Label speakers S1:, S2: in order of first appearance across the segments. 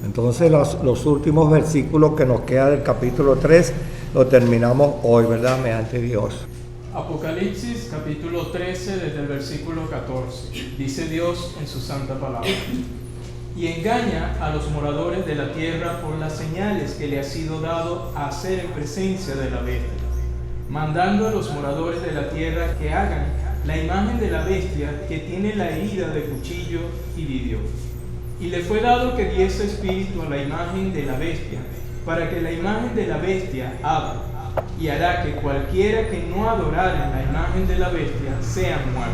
S1: Entonces los últimos versículos que nos queda del capítulo 3 lo terminamos hoy, ¿verdad? Mediante Dios.
S2: Apocalipsis capítulo 13 desde el versículo 14. Dice Dios en su santa palabra: y engaña a los moradores de la tierra por las señales que le ha sido dado a hacer en presencia de la bestia, mandando a los moradores de la tierra que hagan la imagen de la bestia que tiene la herida de cuchillo y vivió. Y le fue dado que diese espíritu a la imagen de la bestia, para que la imagen de la bestia hable, y hará que cualquiera que no adorare la imagen de la bestia sea muerto.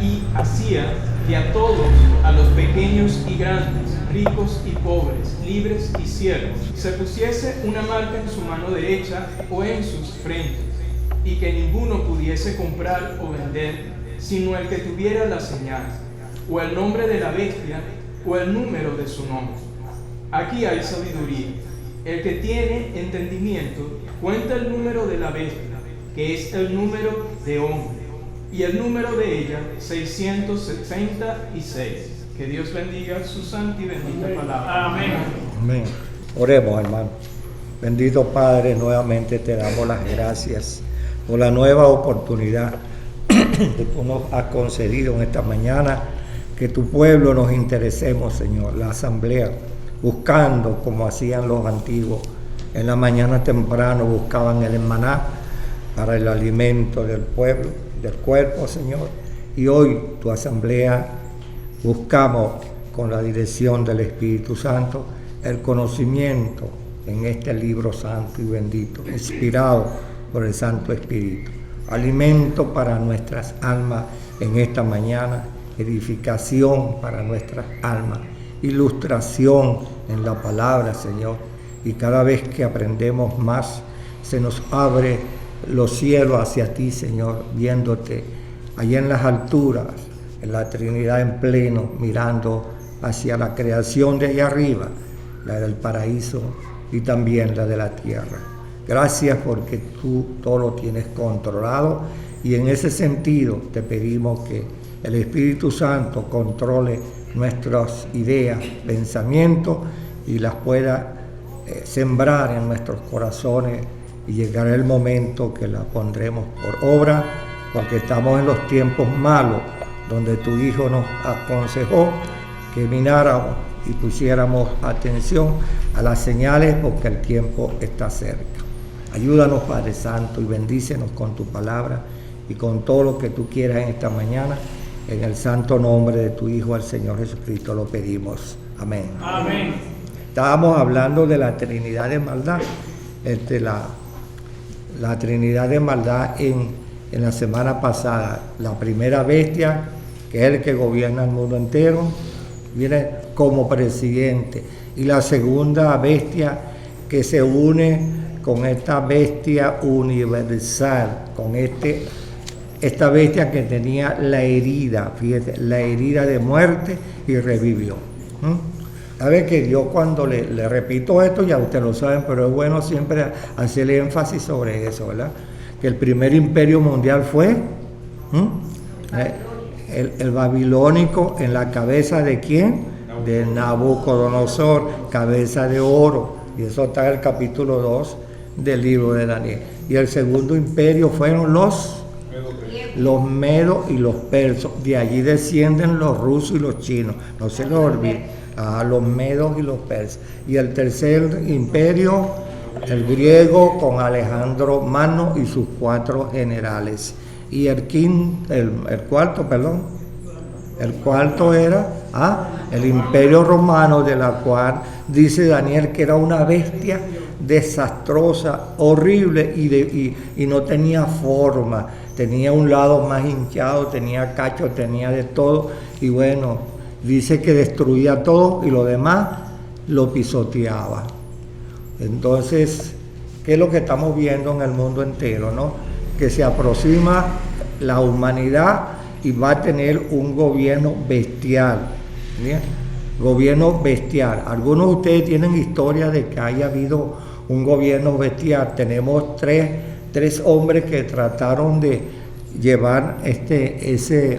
S2: Y hacía que a todos, a los pequeños y grandes, ricos y pobres, libres y siervos, se pusiese una marca en su mano derecha o en sus frentes, y que ninguno pudiese comprar o vender, sino el que tuviera la señal, o el nombre de la bestia, o el número de su nombre. Aquí hay sabiduría. El que tiene entendimiento cuenta el número de la bestia, que es el número de hombre, y el número de ella 666. Que Dios bendiga su santa y bendita palabra.
S3: Amén.
S1: Amén. Oremos, hermano. Bendito Padre, nuevamente te damos las gracias por la nueva oportunidad que tú nos has concedido en esta mañana, que tu pueblo nos interesemos, Señor, la asamblea, buscando como hacían los antiguos. En la mañana temprano buscaban el maná para el alimento del pueblo, del cuerpo, Señor. Y hoy tu asamblea buscamos con la dirección del Espíritu Santo el conocimiento en este libro santo y bendito, inspirado por el Santo Espíritu. Alimento para nuestras almas en esta mañana, edificación para nuestras almas, ilustración en la palabra, Señor. Y cada vez que aprendemos más, se nos abre los cielos hacia ti, Señor, viéndote allá en las alturas, en la Trinidad en pleno, mirando hacia la creación de allá arriba, la del paraíso y también la de la tierra. Gracias porque tú todo lo tienes controlado, y en ese sentido te pedimos que el Espíritu Santo controle nuestras ideas, pensamientos, y las pueda sembrar en nuestros corazones, y llegará el momento que las pondremos por obra, porque estamos en los tiempos malos, donde tu Hijo nos aconsejó que miráramos y pusiéramos atención a las señales, porque el tiempo está cerca. Ayúdanos, Padre Santo, y bendícenos con tu palabra y con todo lo que tú quieras en esta mañana. En el santo nombre de tu Hijo, el Señor Jesucristo, lo pedimos. Amén.
S3: Amén.
S1: Estábamos hablando de la Trinidad de maldad, la Trinidad de maldad en la semana pasada. La primera bestia, que es el que gobierna el mundo entero, viene como presidente. Y la segunda bestia, que se une con esta bestia universal, con esta bestia que tenía la herida, fíjate, la herida de muerte, y revivió. Sabe que yo cuando le repito esto, ya ustedes lo saben, pero es bueno siempre hacerle énfasis sobre eso, ¿verdad? Que el primer imperio mundial fue el babilónico, en la cabeza de ¿quién? De Nabucodonosor, cabeza de oro. Y eso está en el capítulo 2 del libro de Daniel. Y el segundo imperio fueron los medos y los persos. De allí descienden los rusos y los chinos. No se los olvide. Los medos y los persas. Y el tercer imperio, el griego, con Alejandro Magno y sus 4 generales. Y el cuarto era el imperio romano, de la cual dice Daniel que era una bestia desastrosa, horrible, y no tenía forma. Tenía un lado más hinchado, tenía cacho, tenía de todo, y bueno, dice que destruía todo y lo demás lo pisoteaba. Entonces, ¿qué es lo que estamos viendo en el mundo entero, no? Que se aproxima la humanidad y va a tener un gobierno bestial. ¿Bien? Gobierno bestial. Algunos de ustedes tienen historia de que haya habido un gobierno bestial. Tenemos tres hombres que trataron de llevar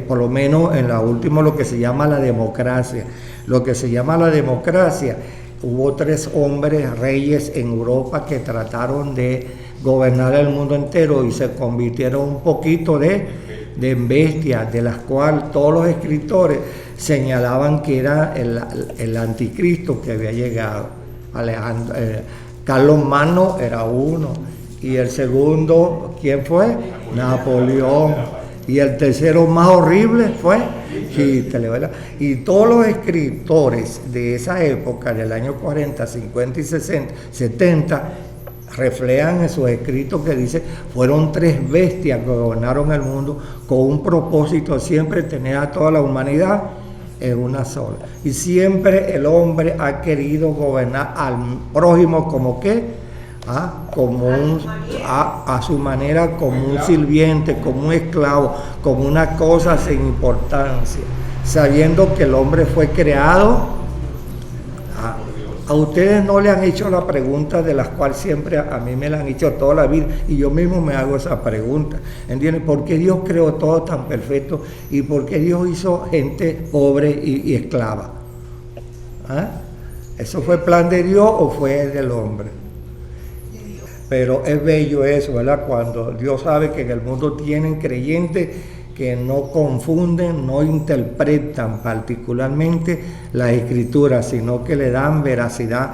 S1: por lo menos en la última, lo que se llama la democracia. Lo que se llama la democracia hubo 3 hombres reyes en Europa que trataron de gobernar el mundo entero y se convirtieron un poquito de bestias, de las cuales todos los escritores señalaban que era el anticristo que había llegado. Carlos Magno era uno, y el segundo, ¿quién fue? Napoleón. Y el tercero más horrible fue Hitler, ¿verdad? Y todos los escritores de esa época, del año 40, 50 y 60, 70, reflejan en sus escritos que dice, fueron 3 bestias que gobernaron el mundo con un propósito, siempre tener a toda la humanidad en una sola. Y siempre el hombre ha querido gobernar al prójimo como qué, como a su manera, como un sirviente, como un esclavo, como una cosa sin importancia, sabiendo que el hombre fue creado. A ustedes no le han hecho la pregunta de las cuales siempre a mí me la han hecho toda la vida, y yo mismo me hago esa pregunta, ¿entiendes? ¿Por qué Dios creó todo tan perfecto y por qué Dios hizo gente pobre y esclava? ¿Eso fue plan de Dios o fue del hombre? Pero es bello eso, ¿verdad? Cuando Dios sabe que en el mundo tienen creyentes que no confunden, no interpretan particularmente las escrituras, sino que le dan veracidad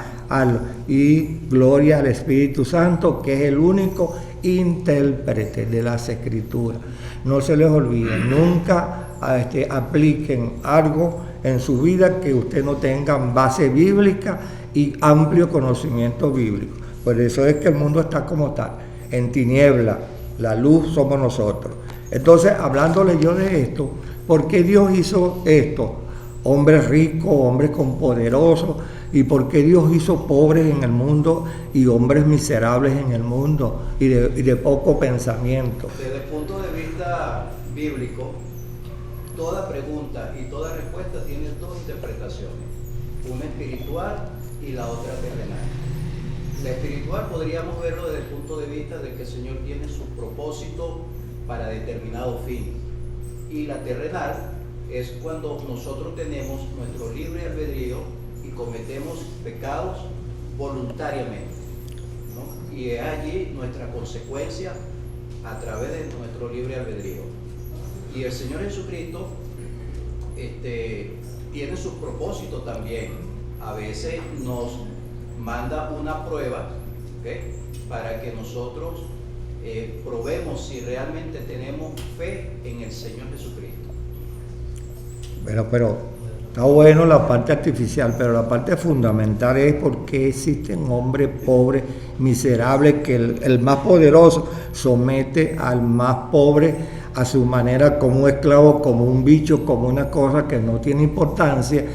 S1: y gloria al Espíritu Santo, que es el único intérprete de las escrituras. No se les olvide, nunca apliquen algo en su vida que usted no tenga base bíblica y amplio conocimiento bíblico. Por eso es que el mundo está como está, en tiniebla. La luz somos nosotros. Entonces, hablándole yo de esto, ¿por qué Dios hizo esto? Hombres ricos, hombres con poderosos, y por qué Dios hizo pobres en el mundo y hombres miserables en el mundo y de poco pensamiento.
S3: Desde el punto de vista bíblico, toda pregunta y toda respuesta tiene 2 interpretaciones, una espiritual y la otra terrenal. La espiritual podríamos verlo desde el punto de vista de que el Señor tiene su propósito para determinado fin, y la terrenal es cuando nosotros tenemos nuestro libre albedrío y cometemos pecados voluntariamente, ¿no? Y es allí nuestra consecuencia a través de nuestro libre albedrío. Y el Señor Jesucristo tiene sus propósitos también. A veces nos manda una prueba, ¿okay?, para que nosotros probemos si realmente tenemos fe en el Señor Jesucristo.
S1: Bueno, pero está bueno la parte artificial, pero la parte fundamental es por qué existen hombres pobres, miserables, que el más poderoso somete al más pobre a su manera, como un esclavo, como un bicho, como una cosa que no tiene importancia.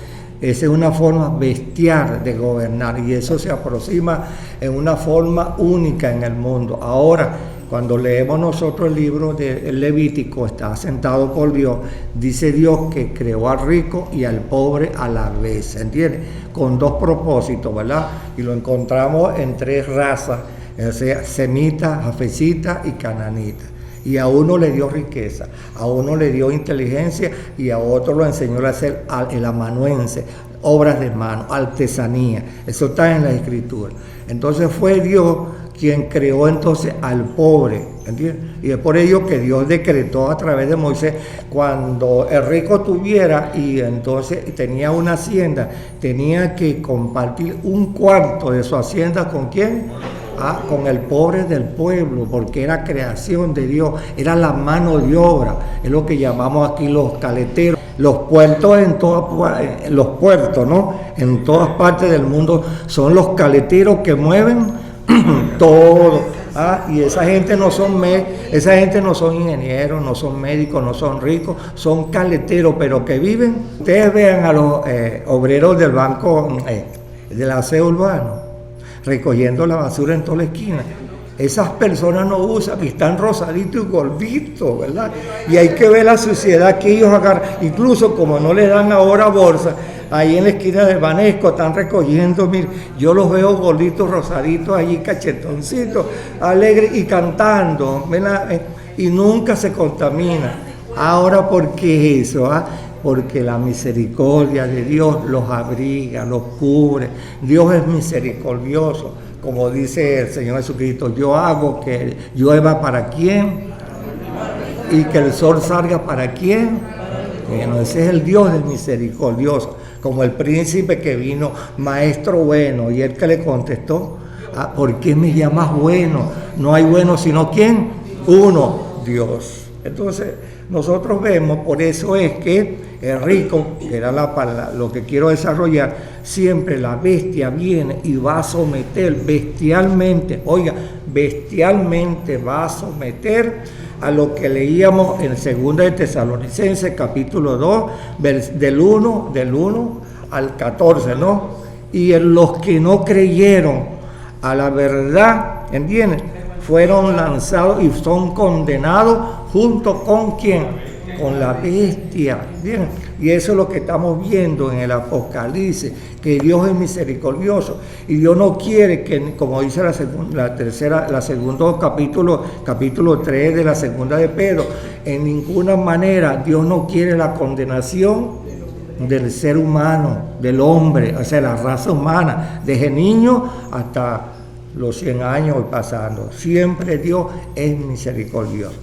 S1: Esa es una forma bestial de gobernar, y eso se aproxima en una forma única en el mundo. Ahora, cuando leemos nosotros el libro del Levítico, está sentado por Dios, dice Dios que creó al rico y al pobre a la vez, ¿entiendes? Con 2 propósitos, ¿verdad? Y lo encontramos en 3 razas, o sea, semita, jafecita y cananita. Y a uno le dio riqueza, a uno le dio inteligencia, y a otro lo enseñó a hacer el amanuense, obras de mano, artesanía. Eso está en la Escritura. Entonces fue Dios quien creó entonces al pobre, ¿entiendes? Y es por ello que Dios decretó a través de Moisés, cuando el rico tuviera y entonces tenía una hacienda, tenía que compartir 1/4 de su hacienda ¿con quién? Con el pobre del pueblo, porque era creación de Dios, era la mano de obra. Es lo que llamamos aquí los caleteros. Los puertos los puertos, ¿no? En todas partes del mundo son los caleteros que mueven todo. Y esa gente no son ingenieros, no son médicos, no son ricos, son caleteros, pero que viven. Ustedes vean a los obreros del banco del aseo urbano recogiendo la basura en toda la esquina. Esas personas no usan, y están rosaditos y gorditos, ¿verdad? Y hay que ver la suciedad que ellos agarran. Incluso como no les dan ahora bolsa, ahí en la esquina del Banesco están recogiendo, mire, yo los veo gorditos, rosaditos, allí cachetoncitos, alegres y cantando, ¿verdad? Y nunca se contamina. Ahora, ¿por qué eso? porque la misericordia de Dios los abriga, los cubre. Dios es misericordioso, como dice el Señor Jesucristo, yo hago que llueva para quién y que el sol salga para quién. Bueno, ese es el Dios del misericordioso, como el príncipe que vino, maestro bueno, y él que le contestó, ¿por qué me llamas bueno? No hay bueno sino ¿quién? Uno, Dios. Entonces, nosotros vemos, por eso es que el rico, que era lo que quiero desarrollar, siempre la bestia viene y va a someter bestialmente, oiga, bestialmente va a someter a lo que leíamos en 2 de Tesalonicenses, capítulo 2, del 1 al 14, ¿no? Y en los que no creyeron a la verdad, ¿entienden? Fueron lanzados y son condenados junto con ¿quién? Con la bestia. ¿Entienden? Y eso es lo que estamos viendo en el Apocalipsis, que Dios es misericordioso y Dios no quiere que, como dice segundo capítulo 3 de la segunda de Pedro, en ninguna manera Dios no quiere la condenación del ser humano, del hombre, o sea, la raza humana, desde niño hasta los 100 años pasando. Siempre Dios es misericordioso.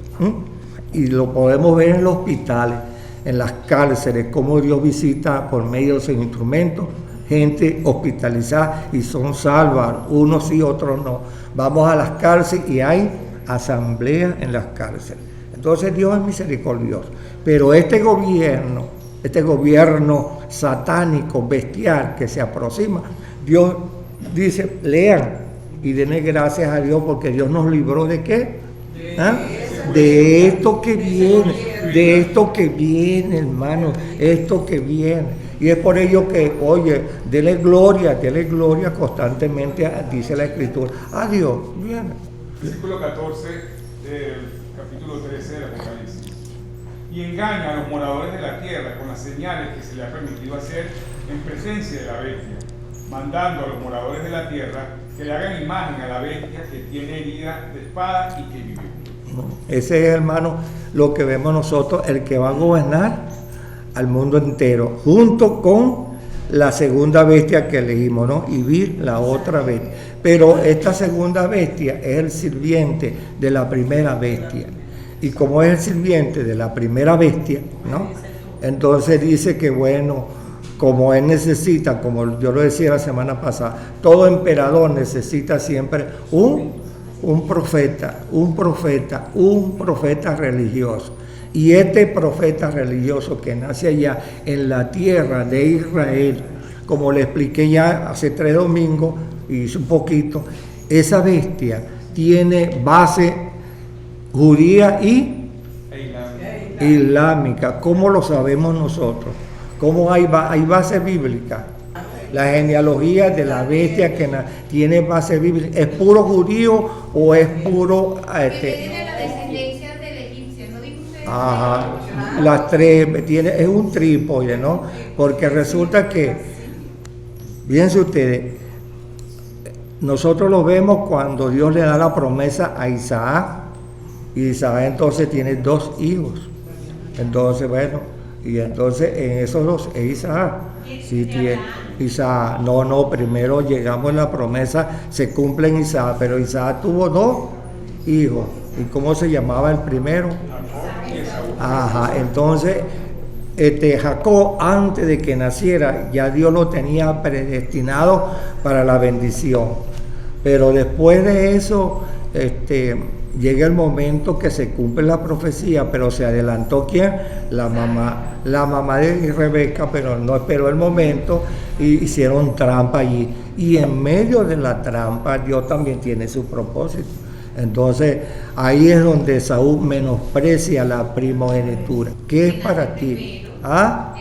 S1: Y lo podemos ver en los hospitales, en las cárceles, cómo Dios visita por medio de sus instrumentos gente hospitalizada y son salvas, unos sí, otros no. Vamos a las cárceles y hay asambleas en las cárceles. Entonces Dios es misericordioso. Pero este gobierno satánico, bestial que se aproxima, Dios dice, lean y denle gracias a Dios porque Dios nos libró ¿de qué? De esto que viene, hermano, esto que viene. Y es por ello que, oye, dele gloria constantemente, dice la Escritura. A Dios, viene.
S4: Versículo 14 del capítulo 13 del Apocalipsis. Y engaña a los moradores de la tierra con las señales que se le ha permitido hacer en presencia de la bestia, mandando a los moradores de la tierra que le hagan imagen a la bestia que tiene herida de espada y que vive.
S1: Ese es, hermano, lo que vemos nosotros, el que va a gobernar al mundo entero, junto con la segunda bestia que elegimos, ¿no? Y vi la otra bestia. Pero esta segunda bestia es el sirviente de la primera bestia. Y como es el sirviente de la primera bestia, ¿no? Entonces dice que, bueno, como él necesita, como yo lo decía la semana pasada, todo emperador necesita siempre un profeta religioso. Y este profeta religioso que nace allá en la tierra de Israel, como le expliqué ya hace 3 domingos, hice un poquito, esa bestia tiene base judía y islámica. ¿Cómo lo sabemos nosotros? ¿Cómo hay base bíblica? La genealogía de la bestia que tiene base bíblica, ¿es puro judío o es puro
S5: Tiene la descendencia del egipcio, ¿no dijo usted?
S1: Ajá, las tres, es un trípode, ¿no? Porque resulta que, fíjense ustedes, nosotros lo vemos cuando Dios le da la promesa a Isaac, y Isaac entonces tiene 2 hijos. Entonces, bueno, y entonces en esos 2 es Isaac. Sí, tiene Isaac. No, primero llegamos en la promesa, se cumple en Isaac, pero Isaac tuvo 2 hijos. ¿Y cómo se llamaba el primero? Ajá, entonces Jacob, antes de que naciera, ya Dios lo tenía predestinado para la bendición. Pero después de eso, llega el momento que se cumple la profecía, pero se adelantó ¿quién? La mamá de Rebeca, pero no esperó el momento y hicieron trampa allí. Y en medio de la trampa, Dios también tiene su propósito. Entonces, ahí es donde Saúl menosprecia la primogenitura. ¿Qué es para ti? ¿Ah?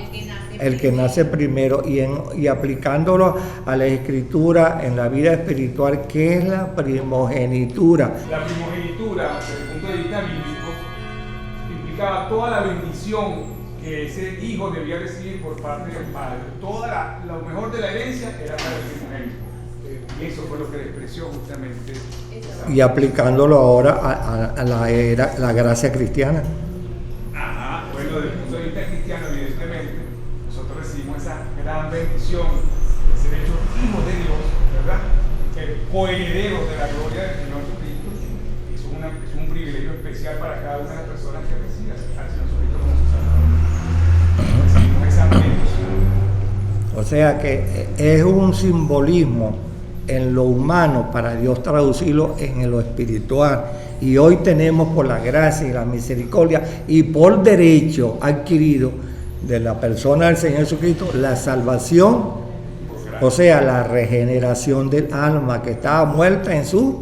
S1: El que nace primero. Y aplicándolo a la Escritura en la vida espiritual, ¿qué es la primogenitura?
S4: La primogenitura, desde el punto de vista bíblico, implicaba toda la bendición que ese hijo debía recibir por parte del padre. Lo mejor de la herencia era para el primogénito. Y eso fue lo que despreció justamente.
S1: Y aplicándolo ahora a la gracia cristiana.
S4: Ajá, bueno, desde el punto de vista vida cristiana, evidentemente, nosotros recibimos esa gran bendición de ser hechos hijos de Dios, ¿verdad? Coherederos de la gloria del Señor Jesucristo. Eso es un privilegio especial para cada una de las personas que reciben al Señor Jesucristo como su Salvador. Recibimos esa bendición.
S1: O sea que es un simbolismo en lo humano para Dios traducirlo en lo espiritual. Y hoy tenemos, por la gracia y la misericordia y por derecho adquirido de la persona del Señor Jesucristo, la salvación, o sea, la regeneración del alma que estaba muerta en sus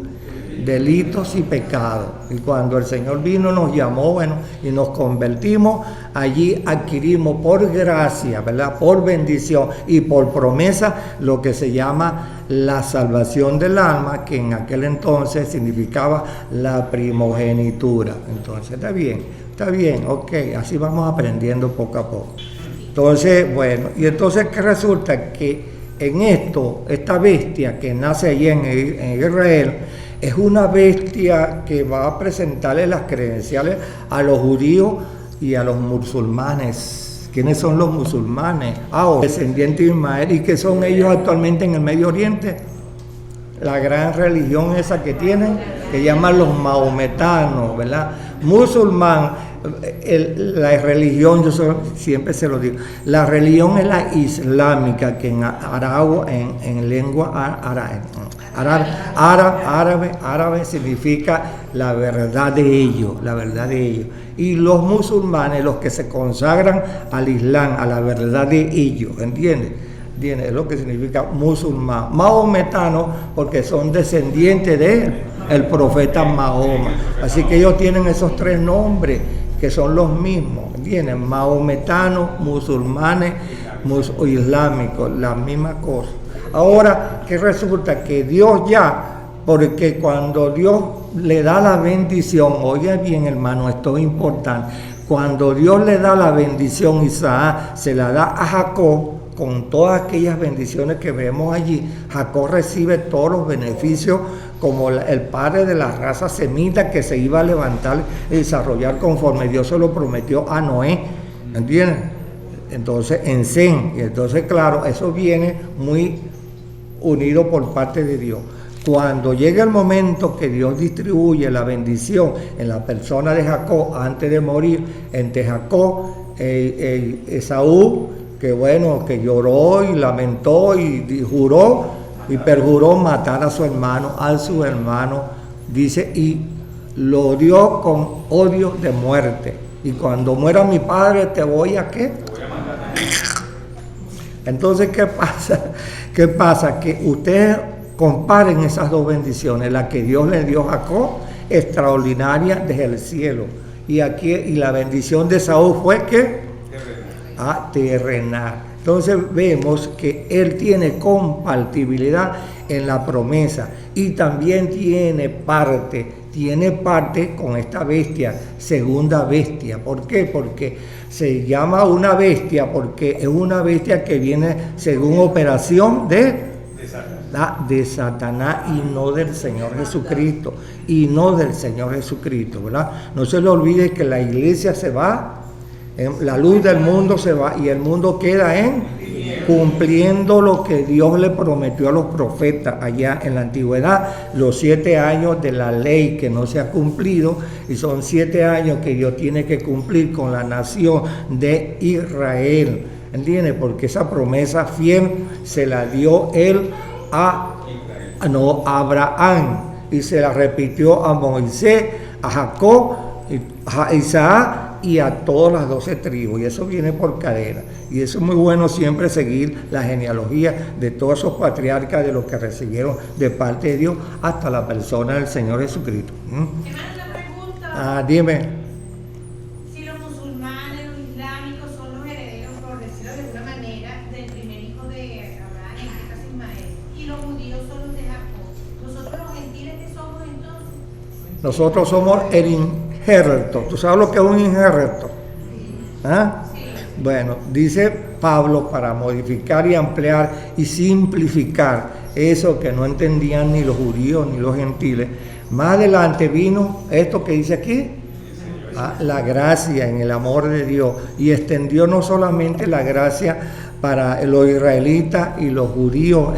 S1: delitos y pecados. Y cuando el Señor vino, nos llamó, bueno, y nos convertimos, allí adquirimos por gracia, ¿verdad? Por bendición y por promesa lo que se llama la salvación del alma, que en aquel entonces significaba la primogenitura. Entonces, está bien, ok, así vamos aprendiendo poco a poco. Entonces, bueno, y entonces que resulta que en esto, esta bestia que nace allí en Israel, es una bestia que va a presentarle las credenciales a los judíos y a los musulmanes. ¿Quiénes son los musulmanes? Descendientes de Ismael. ¿Y qué son ellos actualmente en el Medio Oriente? La gran religión esa que tienen, que llaman los mahometanos, ¿verdad? Musulmán, la religión, siempre se lo digo, la religión es la islámica, que en lengua árabe significa la verdad de ellos, y los musulmanes, los que se consagran al Islam, a la verdad de ellos, ¿entiendes? Es lo que significa musulmán. Mahometano, porque son descendientes de el profeta Mahoma. Así que ellos tienen esos tres nombres que son los mismos, ¿entiendes? Mahometanos, musulmanes, islámicos, la misma cosa. Ahora, ¿qué resulta? Que Dios ya, porque cuando Dios le da la bendición, oye bien, hermano, esto es importante, cuando Dios le da la bendición, Isaac se la da a Jacob, con todas aquellas bendiciones que vemos allí. Jacob recibe todos los beneficios como el padre de la raza semita que se iba a levantar y desarrollar conforme Dios se lo prometió a Noé, ¿entiendes? Entonces en Sem, y entonces claro, eso viene muy unido por parte de Dios. Cuando llega el momento que Dios distribuye la bendición en la persona de Jacob antes de morir, entre Jacob Esaú, que bueno, que lloró y lamentó y juró y perjuró matar a su hermano, dice, y lo odió con odio de muerte. Y cuando muera mi padre, ¿te voy a qué? Entonces, ¿qué pasa? ¿Qué pasa? Que ustedes comparen esas dos bendiciones, la que Dios le dio a Jacob, extraordinaria desde el cielo, y la bendición de Saúl fue que terrenal. Entonces vemos que él tiene compatibilidad en la promesa y también tiene parte con esta bestia, segunda bestia. ¿Por qué? Porque se llama una bestia porque es una bestia que viene según operación de Satanás y no del Señor Jesucristo, ¿verdad? No se le olvide que la iglesia se va, la luz del mundo se va y el mundo queda cumpliendo lo que Dios le prometió a los profetas allá en la antigüedad, los 7 años de la ley que no se ha cumplido, y son 7 años que Dios tiene que cumplir con la nación de Israel, ¿entiendes? Porque esa promesa fiel se la dio él a Abraham, y se la repitió a Moisés, a Jacob, a Isaac y a todas las 12 tribus, y eso viene por cadena. Y eso es muy bueno siempre seguir la genealogía de todos esos patriarcas, de los que recibieron de parte de Dios hasta la persona del Señor Jesucristo.
S5: Hermano, una pregunta.
S1: Dime.
S5: Si los musulmanes, los islámicos son los herederos, por decirlo de alguna manera, del primer hijo de Abraham, en este caso Ismael, y los judíos son los de Jacob, ¿nosotros los gentiles qué somos entonces?
S1: Nosotros somos el injerto. ¿Tú sabes lo que es un injerto? ¿Ah? Bueno, dice Pablo, para modificar y ampliar y simplificar eso que no entendían ni los judíos ni los gentiles. Más adelante vino esto que dice aquí, la gracia, en el amor de Dios, y extendió no solamente la gracia para los israelitas y los judíos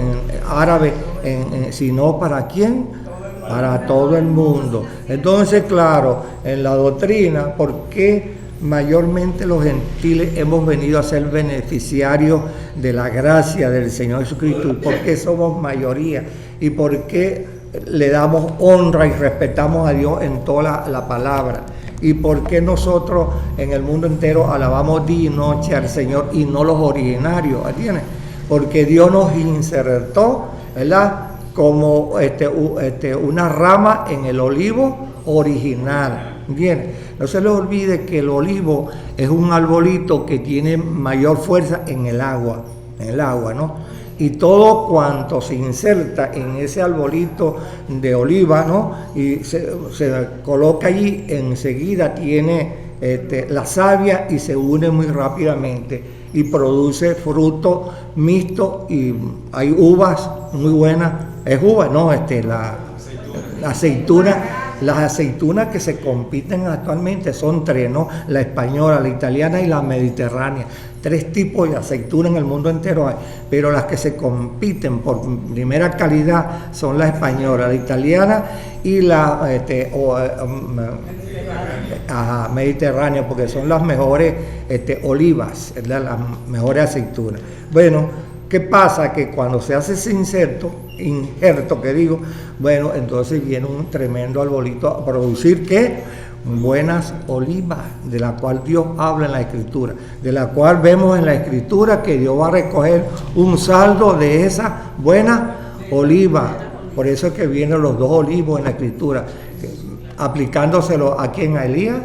S1: árabes, sino para ¿quién? Para todo el mundo. Entonces, claro, en la doctrina, ¿por qué mayormente los gentiles hemos venido a ser beneficiarios de la gracia del Señor Jesucristo? ¿Y por qué somos mayoría? ¿Y por qué le damos honra y respetamos a Dios en toda la palabra? ¿Y por qué nosotros en el mundo entero alabamos día y noche al Señor y no los originarios? ¿Entiendes? Porque Dios nos insertó, ¿verdad?, como una rama en el olivo original. ¿Entiendes? No se les olvide que el olivo es un arbolito que tiene mayor fuerza en el agua, ¿no? Y todo cuanto se inserta en ese arbolito de oliva, ¿no?, y se coloca allí, enseguida tiene la savia y se une muy rápidamente y produce fruto mixto, y hay uvas muy buenas. Es uva, no, la aceituna. Las aceitunas que se compiten actualmente son 3, ¿no? La española, la italiana y la mediterránea. 3 tipos de aceituna en el mundo entero hay, pero las que se compiten por primera calidad son la española, la italiana y la mediterránea, porque son las mejores olivas, las mejores aceitunas. Bueno, ¿qué pasa? Que cuando se hace ese injerto que digo, bueno, entonces viene un tremendo arbolito a producir, ¿qué? Buenas olivas, de la cual Dios habla en la Escritura, de la cual vemos en la Escritura que Dios va a recoger un saldo de esa buena oliva. Por eso es que vienen los 2 olivos en la Escritura, aplicándoselo a quién, a Elías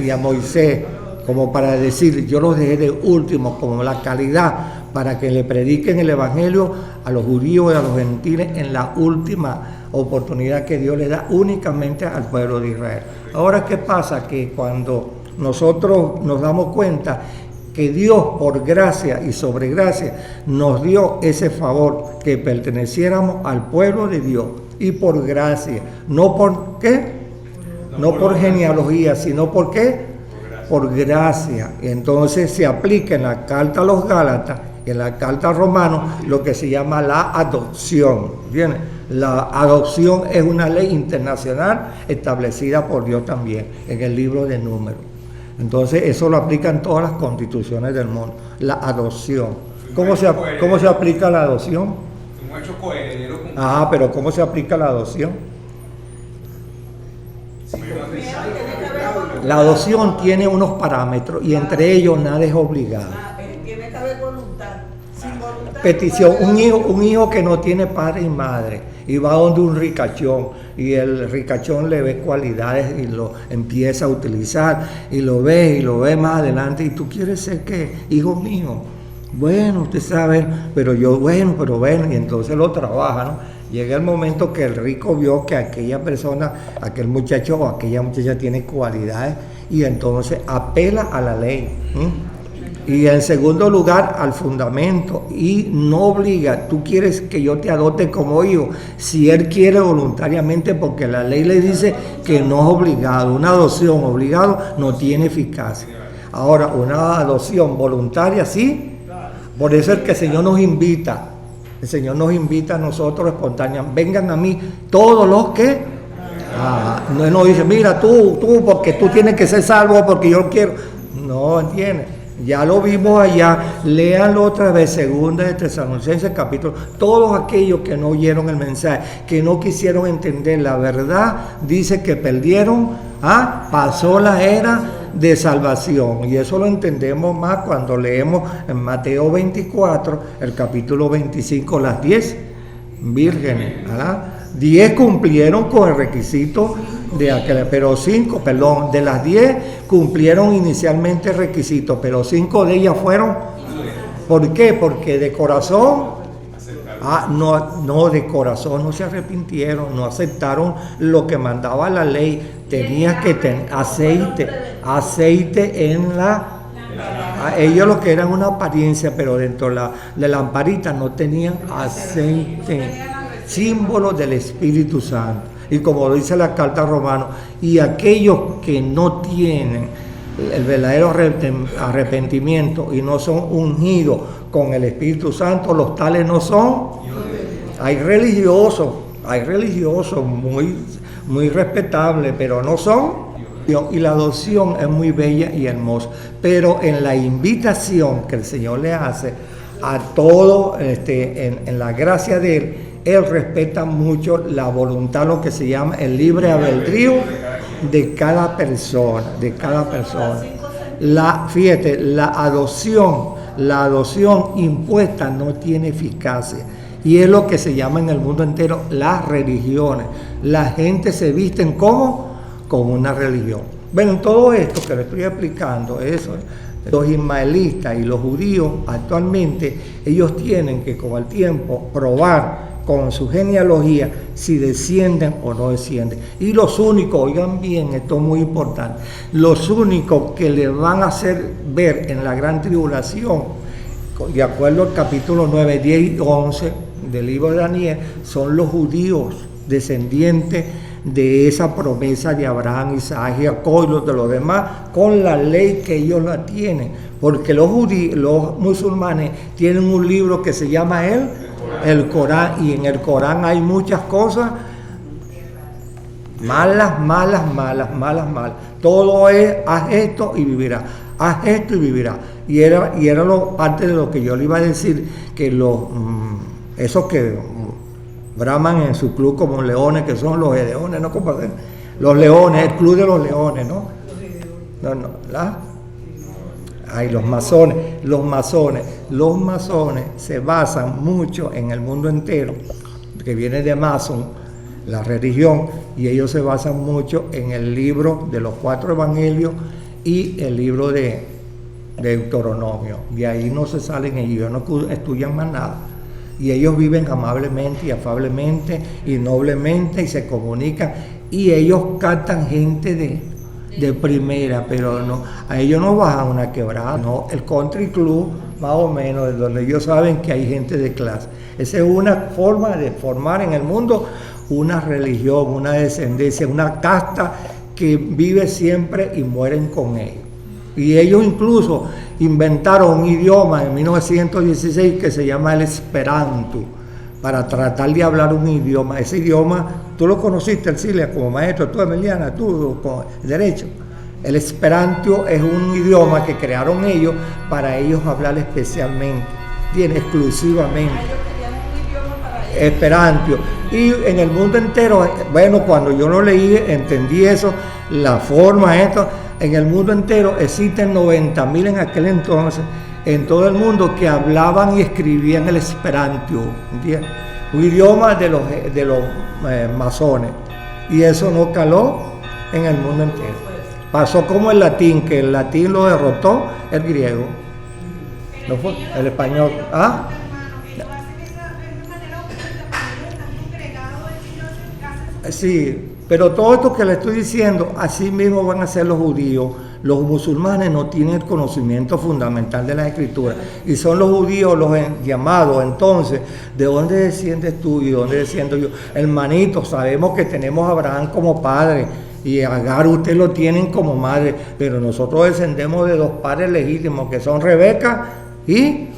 S1: y a Moisés, como para decir, yo los dejé de último, como la calidad, para que le prediquen el Evangelio a los judíos y a los gentiles en la última oportunidad que Dios le da únicamente al pueblo de Israel. Ahora, ¿qué pasa? Que cuando nosotros nos damos cuenta que Dios, por gracia y sobre gracia, nos dio ese favor, que perteneciéramos al pueblo de Dios, y por gracia, no por qué, no por genealogía, sino por qué, por gracia. Entonces se aplica en la carta a los Gálatas y en la carta a Romanos lo que se llama la adopción. ¿Bien? La adopción es una ley internacional establecida por Dios también en el libro de Números. Entonces eso lo aplican todas las constituciones del mundo, la adopción. ¿Cómo se aplica la adopción?
S4: Un hecho coheredero.
S1: Pero ¿cómo se aplica la adopción? La adopción tiene unos parámetros y entre ellos nada es obligado.
S6: Tiene que haber voluntad. Sin voluntad.
S1: Petición, un hijo que no tiene padre y madre y va donde un ricachón y el ricachón le ve cualidades y lo empieza a utilizar y lo ve más adelante, y tú quieres ser ¿qué? Hijo mío. Bueno, usted sabe, pero bueno, y entonces lo trabaja, ¿no? Llega el momento que el rico vio que aquella persona, aquel muchacho o aquella muchacha tiene cualidades, y entonces apela a la ley. Y en segundo lugar, al fundamento, y no obliga. Tú quieres que yo te adopte como hijo, si él quiere voluntariamente, porque la ley le dice que no es obligado. Una adopción obligada no tiene eficacia. Ahora, una adopción voluntaria sí. Por eso es que el Señor nos invita. El Señor nos invita a nosotros espontáneamente. Vengan a mí todos los que... no nos dice, mira tú, porque tú tienes que ser salvo porque yo quiero. No, ¿entiendes? Ya lo vimos allá. Léanlo otra vez, 2 de Tesalonicenses capítulo. Todos aquellos que no oyeron el mensaje, que no quisieron entender la verdad, dice que perdieron, pasó la era de salvación. Y eso lo entendemos más cuando leemos en Mateo 24, el capítulo 25, las 10 vírgenes, 10 cumplieron con el requisito de aquel, pero 5, de las 10 cumplieron inicialmente el requisito, pero 5 de ellas fueron. ¿Por qué? Porque de corazón, de corazón no se arrepintieron, no aceptaron lo que mandaba la ley. Tenías que tener aceite en ellos lo que eran una apariencia, pero dentro de la lamparita no tenían aceite, símbolo del Espíritu Santo. Y como dice la carta a Romanos, y aquellos que no tienen el verdadero arrepentimiento y no son ungidos con el Espíritu Santo, los tales no son. Hay religiosos muy respetables, pero no son. Y la adopción es muy bella y hermosa, pero en la invitación que el Señor le hace a todo, en la gracia de Él respeta mucho la voluntad, lo que se llama el libre albedrío de cada persona, Fíjate, la adopción impuesta no tiene eficacia. Y es lo que se llama en el mundo entero las religiones. La gente se visten como una religión. Bueno, en todo esto que le estoy explicando, los ismaelitas y los judíos actualmente, ellos tienen que con el tiempo probar con su genealogía si descienden o no descienden. Y los únicos, oigan bien, esto es muy importante, los únicos que le van a hacer ver en la gran tribulación, de acuerdo al capítulo 9, 10 y 11 del libro de Daniel, son los judíos descendientes de esa promesa de Abraham, Isaac, Jacob y de los demás, con la ley que ellos la tienen, porque los musulmanes tienen un libro que se llama el Corán, y en el Corán hay muchas cosas malas. Todo es haz esto y vivirás, haz esto y vivirás. Y era parte de lo que yo le iba a decir, que esos que braman en su club como leones, que son los leones, ¿no? Los leones, el club de los leones, ¿no? Los masones se basan mucho en el mundo entero, que viene de Mason, la religión, y ellos se basan mucho en el libro de los 4 evangelios y el libro de Deuteronomio. De ahí no se salen ellos, no estudian más nada. Y ellos viven amablemente y afablemente y noblemente y se comunican, y ellos captan gente de primera, pero no, a ellos no bajan una quebrada, no, el country club más o menos, donde ellos saben que hay gente de clase. Esa es una forma de formar en el mundo una religión, una descendencia, una casta que vive siempre y mueren con ellos. Y ellos incluso inventaron un idioma en 1916 que se llama el Esperanto, para tratar de hablar un idioma. Ese idioma, tú lo conociste, Ercilia, como maestro, tú, Emiliana, tú, con derecho. El Esperanto es un idioma que crearon ellos para ellos hablar especialmente, bien, exclusivamente. Esperanto. Y en el mundo entero, bueno, cuando yo lo leí, entendí eso, la forma, esto. En el mundo entero existen 90.000 en aquel entonces, en todo el mundo, que hablaban y escribían el Esperanto, ¿entiendes? Un idioma de los masones. Y eso no caló en el mundo entero. Pasó como el latín, que el latín lo derrotó el griego. ¿No fue? El español. ¿Ah? Sí, pero todo esto que le estoy diciendo, así mismo van a ser los judíos. Los musulmanes no tienen el conocimiento fundamental de las escrituras, y son los judíos los llamados. Entonces, ¿de dónde desciendes tú y de dónde desciendo yo? Hermanito, sabemos que tenemos a Abraham como padre y a Agar ustedes lo tienen como madre, pero nosotros descendemos de 2 padres legítimos, que son Rebeca y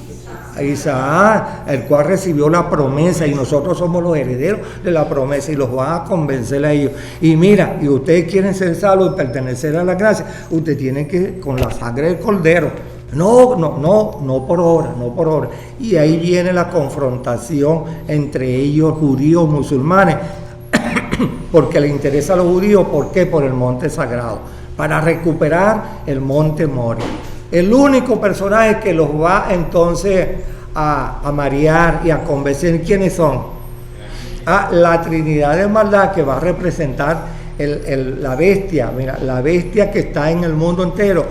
S1: Isaac, el cual recibió la promesa, y nosotros somos los herederos de la promesa, y los van a convencer a ellos. Y mira, y ustedes quieren ser salvos y pertenecer a la gracia, usted tiene que, con la sangre del cordero, no por obra. Y ahí viene la confrontación entre ellos, judíos, musulmanes, porque le interesa a los judíos. ¿Por qué? Por el monte sagrado, para recuperar el monte Moria. El único personaje que los va entonces a marear y a convencer, ¿quiénes son? La Trinidad de maldad, que va a representar la bestia. Mira, la bestia que está en el mundo entero.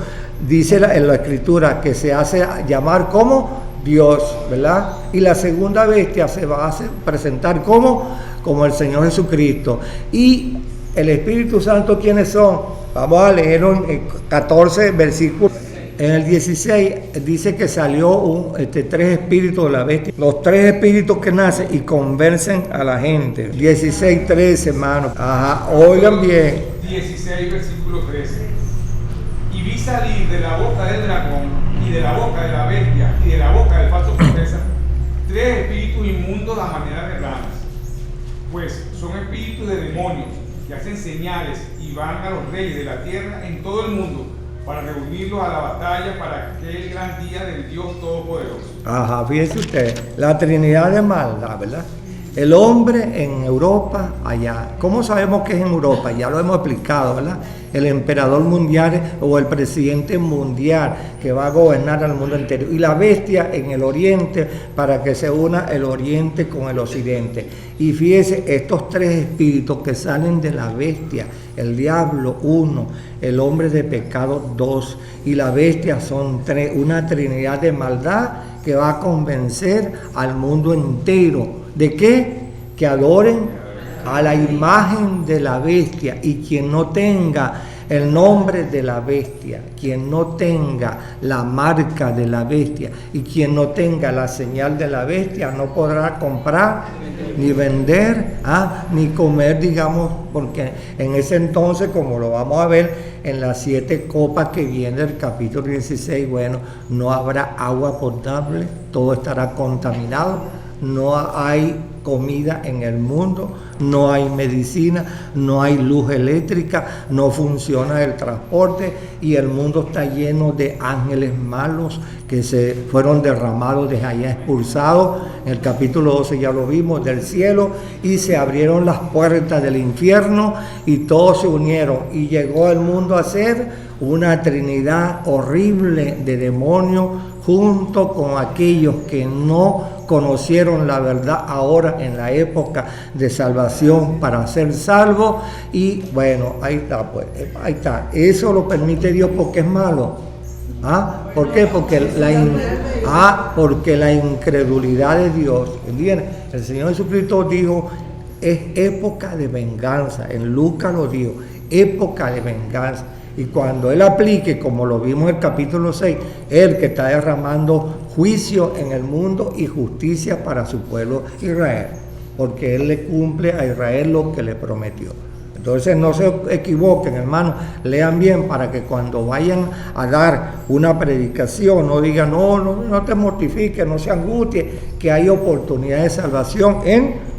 S1: Dice en la escritura que se hace llamar como Dios, ¿verdad? Y la segunda bestia se va a presentar como el Señor Jesucristo. Y el Espíritu Santo, ¿quiénes son? Vamos a leer en 14 versículos. En el 16 dice que salió tres espíritus de la bestia. Los tres espíritus que nacen y convencen a la gente. 16, 13, hermano. Ajá, oigan bien.
S4: 16, versículo 13. Y vi salir de la boca del dragón y de la boca de la bestia y de la boca del falso profeta tres espíritus inmundos a manera de ranas. Pues son espíritus de demonios que hacen señales y van a los reyes de la tierra en todo el mundo para reunirlos a la batalla para aquel gran día del Dios Todopoderoso.
S1: Ajá, fíjese usted, la Trinidad de maldad, ¿verdad? El hombre en Europa, allá. ¿Cómo sabemos que es en Europa? Ya lo hemos explicado, ¿verdad? El emperador mundial o el presidente mundial que va a gobernar al mundo entero. Y la bestia en el oriente para que se una el oriente con el occidente. Y fíjese, estos tres espíritus que salen de la bestia, el diablo, 1, el hombre de pecado, 2, y la bestia son 3, una trinidad de maldad que va a convencer al mundo entero. ¿De qué? Que adoren a la imagen de la bestia, y quien no tenga el nombre de la bestia, quien no tenga la marca de la bestia y quien no tenga la señal de la bestia no podrá comprar ni vender, ni comer, digamos, porque en ese entonces, como lo vamos a ver en las 7 copas que viene del capítulo 16, bueno, no habrá agua potable, todo estará contaminado. No hay comida en el mundo, no hay medicina, no hay luz eléctrica, no funciona el transporte y el mundo está lleno de ángeles malos que se fueron derramados desde allá, expulsados. En el capítulo 12 ya lo vimos, del cielo, y se abrieron las puertas del infierno y todos se unieron y llegó el mundo a ser una trinidad horrible de demonios junto con aquellos que no conocieron la verdad ahora en la época de salvación para ser salvos. Y bueno, ahí está, pues, ahí está. Eso lo permite Dios porque es malo. ¿Por qué? Porque la incredulidad de Dios. Bien, el Señor Jesucristo dijo, es época de venganza. En Lucas lo dijo, época de venganza. Y cuando Él aplique, como lo vimos en el capítulo 6, Él que está derramando juicio en el mundo y justicia para su pueblo Israel, porque Él le cumple a Israel lo que le prometió. Entonces no se equivoquen, hermanos, lean bien para que cuando vayan a dar una predicación no digan, no te mortifiques, no se angustie, que hay oportunidad de salvación en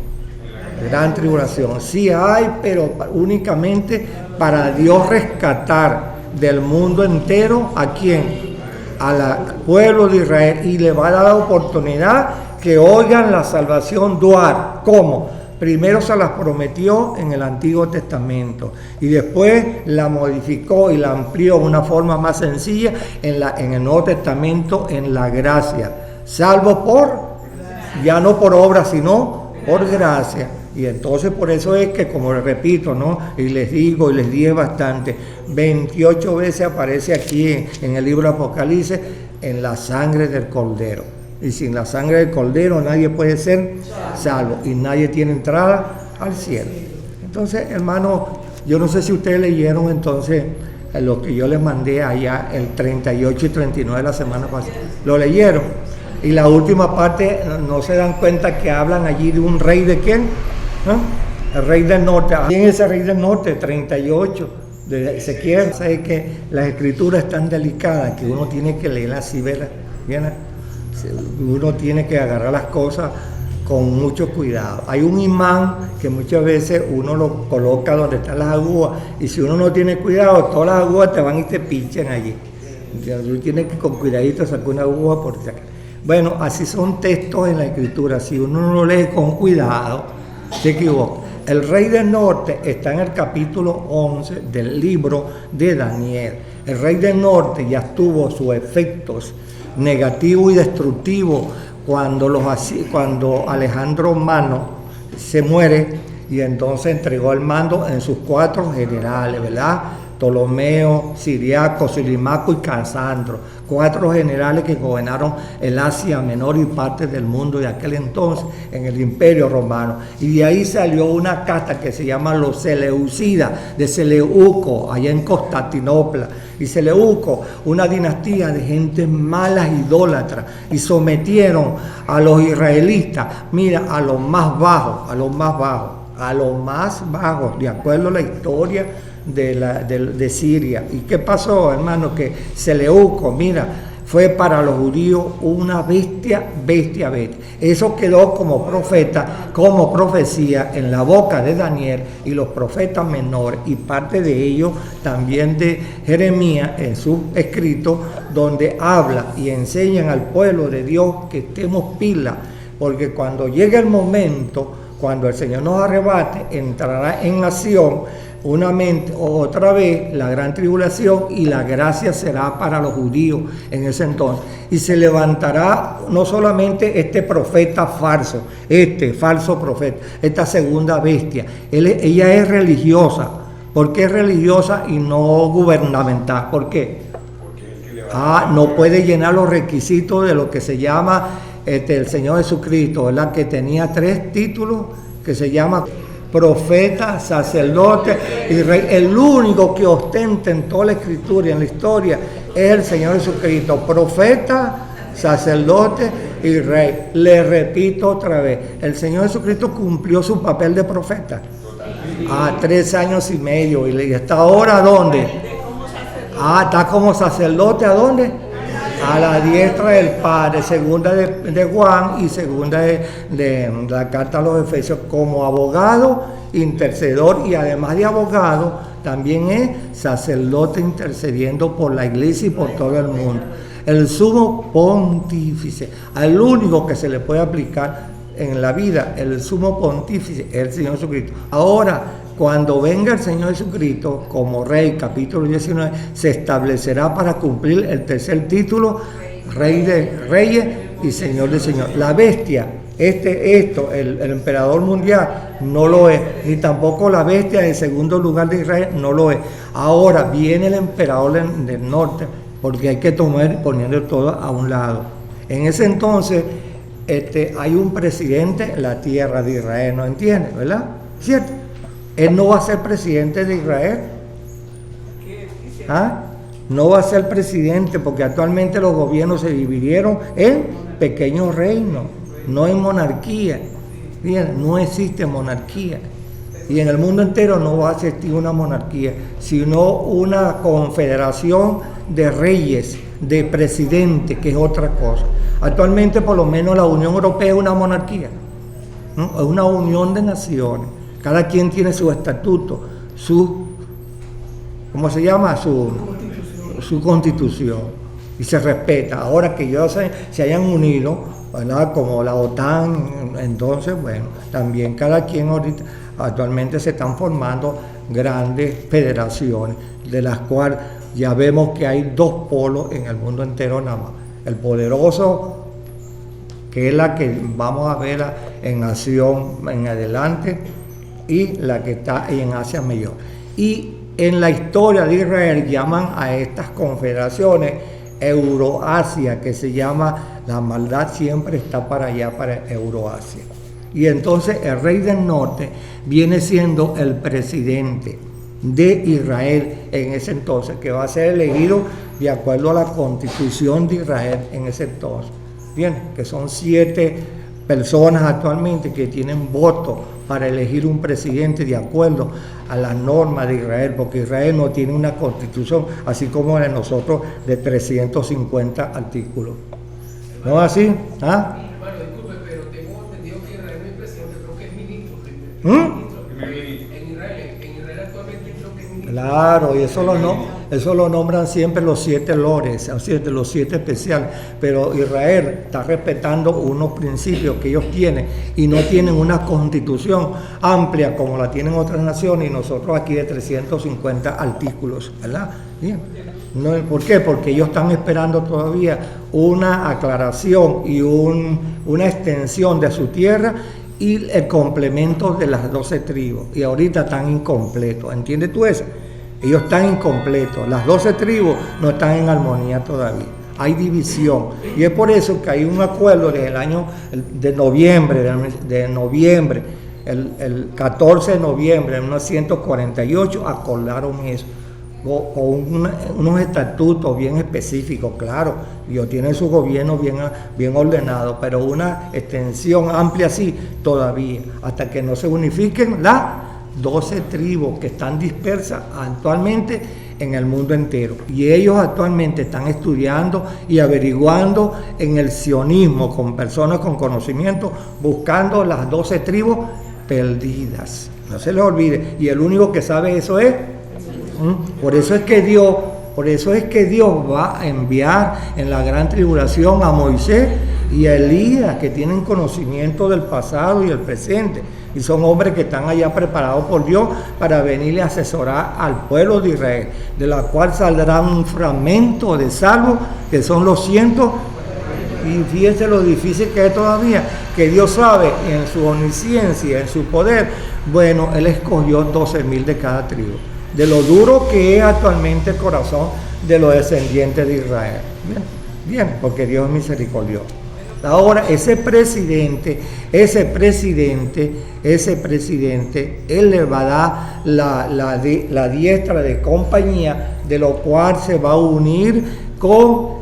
S1: gran tribulación. Sí hay, pero únicamente para Dios rescatar del mundo entero, ¿a quién? Al pueblo de Israel, y le va a dar la oportunidad que oigan la salvación dual. ¿Cómo? Primero se las prometió en el Antiguo Testamento y después la modificó y la amplió de una forma más sencilla en el Nuevo Testamento, en la gracia. Salvo ya no por obra, sino por gracia. Y entonces por eso es que, como les repito, ¿no? Y les digo y les dije bastante, 28 veces aparece aquí en el libro de Apocalipsis, en la sangre del Cordero. Y sin la sangre del Cordero nadie puede ser salvo y nadie tiene entrada al cielo. Entonces, hermano, yo no sé si ustedes leyeron entonces lo que yo les mandé allá, el 38 y 39 de la semana pasada. ¿Lo leyeron? Y la última parte, no se dan cuenta que hablan allí de un rey de quién, el rey del norte. ¿Quién es ese rey del norte? 38 de Ezequiel. Sabe que las escrituras están delicadas que uno tiene que leerlas así, ¿verdad? Uno tiene que agarrar las cosas con mucho cuidado. Hay un imán que muchas veces uno lo coloca donde están las agujas, y si uno no tiene cuidado, todas las agujas te van y te pinchan allí. Entonces, uno tiene que con cuidadito sacar una aguja por si acaso. Bueno, así son textos en la escritura. Si uno no lo lee con cuidado, se equivoca. El rey del norte está en el capítulo 11 del libro de Daniel. El rey del norte ya tuvo sus efectos negativos y destructivos cuando Alejandro Magno se muere, y entonces entregó el mando en sus 4 generales, ¿verdad? Ptolomeo, Siriaco, Silimaco y Casandro. 4 generales que gobernaron el Asia Menor y parte del mundo de aquel entonces en el Imperio Romano. Y de ahí salió una casta que se llama los Seleucidas, de Seleuco, allá en Constantinopla. Y Seleuco, una dinastía de gente malas, idólatras, y sometieron a los israelitas, mira, a los más bajos, de acuerdo a la historia de Siria. ¿Y qué pasó, hermano? Que Seleuco, mira, fue para los judíos una bestia. Eso quedó como profeta, como profecía en la boca de Daniel y los profetas menores, y parte de ellos también de Jeremías en sus escritos, donde habla y enseñan al pueblo de Dios que estemos pilas, porque cuando llegue el momento, cuando el Señor nos arrebate, entrará en acción otra vez la gran tribulación, y la gracia será para los judíos en ese entonces. Y se levantará no solamente este profeta falso, este falso profeta, esta segunda bestia. Ella es religiosa. ¿Por qué es religiosa y no gubernamental? ¿Por qué? No puede llenar los requisitos de lo que se llama el Señor Jesucristo, ¿verdad? Que tenía 3 títulos que se llama profeta, sacerdote y rey. El único que ostenta en toda la escritura y en la historia es el Señor Jesucristo, profeta, sacerdote y rey. Le repito otra vez, el Señor Jesucristo cumplió su papel de profeta 3 años y medio, y está ahora ¿dónde? Está como sacerdote, ¿a dónde? A la diestra del Padre, segunda de Juan y segunda de la carta a los Efesios, como abogado, intercedor, y además de abogado, también es sacerdote intercediendo por la iglesia y por todo el mundo. El sumo pontífice, al único que se le puede aplicar en la vida, el sumo pontífice, es el Señor Jesucristo. Ahora, cuando venga el Señor Jesucristo como Rey, capítulo 19, se establecerá para cumplir el 3er título, Rey de Reyes y Señor de Señores. La bestia, el emperador mundial, no lo es, ni tampoco la bestia en segundo lugar de Israel, no lo es. Ahora viene el emperador del norte, porque hay que poniendo todo a un lado. En ese entonces, hay un presidente en la tierra de Israel, ¿no entiendes? ¿Verdad? ¿Cierto? Él no va a ser presidente de Israel. No va a ser presidente, porque actualmente los gobiernos se dividieron en pequeños reinos, no en monarquía. Bien, no existe monarquía. Y en el mundo entero no va a existir una monarquía, sino una confederación de reyes, de presidentes, que es otra cosa. Actualmente, por lo menos, la Unión Europea es una monarquía, ¿no? Es una unión de naciones. Cada quien tiene su estatuto, ¿cómo se llama? Su constitución, y se respeta. Ahora que ellos se hayan unido, ¿verdad? Como la OTAN, entonces, bueno, también cada quien actualmente se están formando grandes federaciones, de las cuales ya vemos que hay 2 polos en el mundo entero nada más. El poderoso, que es la que vamos a ver en acción en adelante, y la que está en Asia Mayor. Y en la historia de Israel llaman a estas confederaciones Euroasia, que se llama, la maldad siempre está para allá, para Euroasia. Y entonces el rey del norte viene siendo el presidente de Israel en ese entonces, que va a ser elegido de acuerdo a la constitución de Israel en ese entonces. Bien, que son 7 personas actualmente que tienen voto para elegir un presidente de acuerdo a las normas de Israel, porque Israel no tiene una constitución, así como la de nosotros, de 350 artículos. ¿No es así?
S7: Bueno, disculpe, pero tengo entendido que Israel no es presidente, creo que es ministro. En Israel actualmente creo que es ministro.
S1: Claro, y eso lo nombran siempre los 7 lores, los 7 especiales, pero Israel está respetando unos principios que ellos tienen, y no tienen una constitución amplia como la tienen otras naciones, y nosotros aquí de 350 artículos, ¿verdad? Bien. No, ¿por qué? Porque ellos están esperando todavía una aclaración y una extensión de su tierra, y el complemento de las 12 tribus, y ahorita están incompletos. ¿Entiendes tú eso? Ellos están incompletos, las 12 tribus no están en armonía todavía. hay división. Y es por eso que hay un acuerdo desde el año de noviembre, el 14 de noviembre de 1948, acordaron eso, con unos estatutos bien específicos. Claro, Dios tiene su gobierno bien ordenado, pero una extensión amplia así todavía, hasta que no se unifiquen las 12 tribus que están dispersas actualmente en el mundo entero. Y ellos actualmente están estudiando y averiguando en el sionismo con personas con conocimiento, buscando las 12 tribus perdidas. No se les olvide. Y el único que sabe eso es... Por eso es que Dios va a enviar en la gran tribulación a Moisés y a Elías, que tienen conocimiento del pasado y el presente, y son hombres que están allá preparados por Dios para venirle a asesorar al pueblo de Israel, de la cual saldrá un fragmento de salvo, que son los 100. Y fíjense lo difícil que es todavía, que Dios sabe en su omnisciencia, en su poder. Bueno, Él escogió 12,000 de cada tribu, de lo duro que es actualmente el corazón de los descendientes de Israel. Bien, porque Dios es misericordioso. Ahora, ese presidente, Él le va a dar la diestra de compañía, de lo cual se va a unir con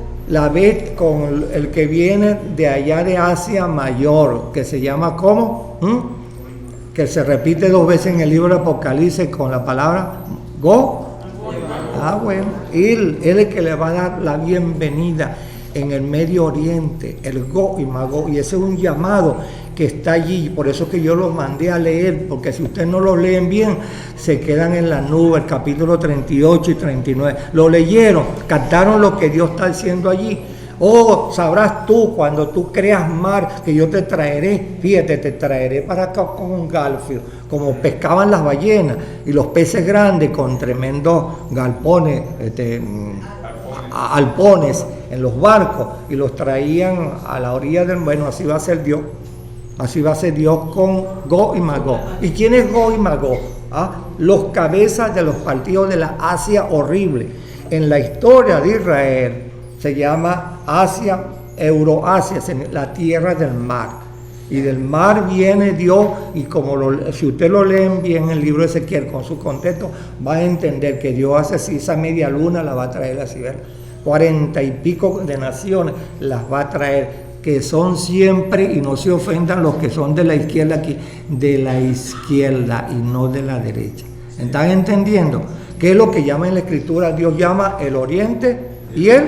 S1: el que viene de allá de Asia Mayor, que se llama ¿cómo? Que se repite 2 veces en el libro de Apocalipsis con la palabra Go. Bueno, él es el que le va a dar la bienvenida en el Medio Oriente, el Go y Magog, y ese es un llamado que está allí. Por eso que yo lo mandé a leer, porque si ustedes no lo leen bien, se quedan en la nube. El capítulo 38 y 39, lo leyeron, captaron lo que Dios está diciendo allí. Sabrás tú cuando tú creas mar, que yo te traeré, fíjate, te traeré para acá con un galfio, como pescaban las ballenas y los peces grandes con tremendos galpones, alpones en los barcos, y los traían a la orilla del... Bueno, así va a ser Dios. Así va a ser Dios con Gog y Magog. ¿Y quién es Gog y Magog? Los cabezas de los partidos de la Asia horrible. En la historia de Israel se llama Asia, Euroasia, la tierra del mar. Y del mar viene Dios, y si usted lo leen bien en el libro de Ezequiel con su contexto, va a entender que Dios hace así, esa media luna la va a traer así, ¿verdad? 40 y pico de naciones las va a traer, que son siempre, y no se ofendan los que son de la izquierda aquí, de la izquierda y no de la derecha. ¿Están entendiendo? ¿Qué es lo que llama en la Escritura? Dios llama el oriente y el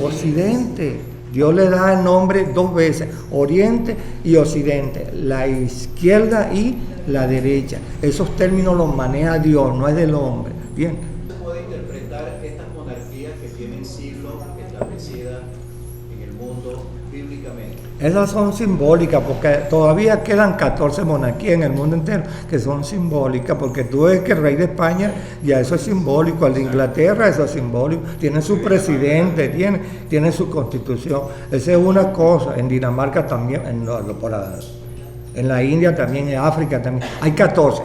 S1: occidente. Dios le da el nombre 2 veces, oriente y occidente, la izquierda y la derecha. Esos términos los maneja Dios, no es del hombre. Bien.
S3: ¿Cómo se puede interpretar estas monarquías que tienen siglos establecidas en el mundo bíblicamente?
S1: Esas son simbólicas, porque todavía quedan 14 monarquías en el mundo entero que son simbólicas, porque tú ves que el rey de España, ya eso es simbólico, el de Inglaterra eso es simbólico, tiene su presidente, tiene su constitución. Esa es una cosa. En Dinamarca también, en la India también, en África también, hay 14.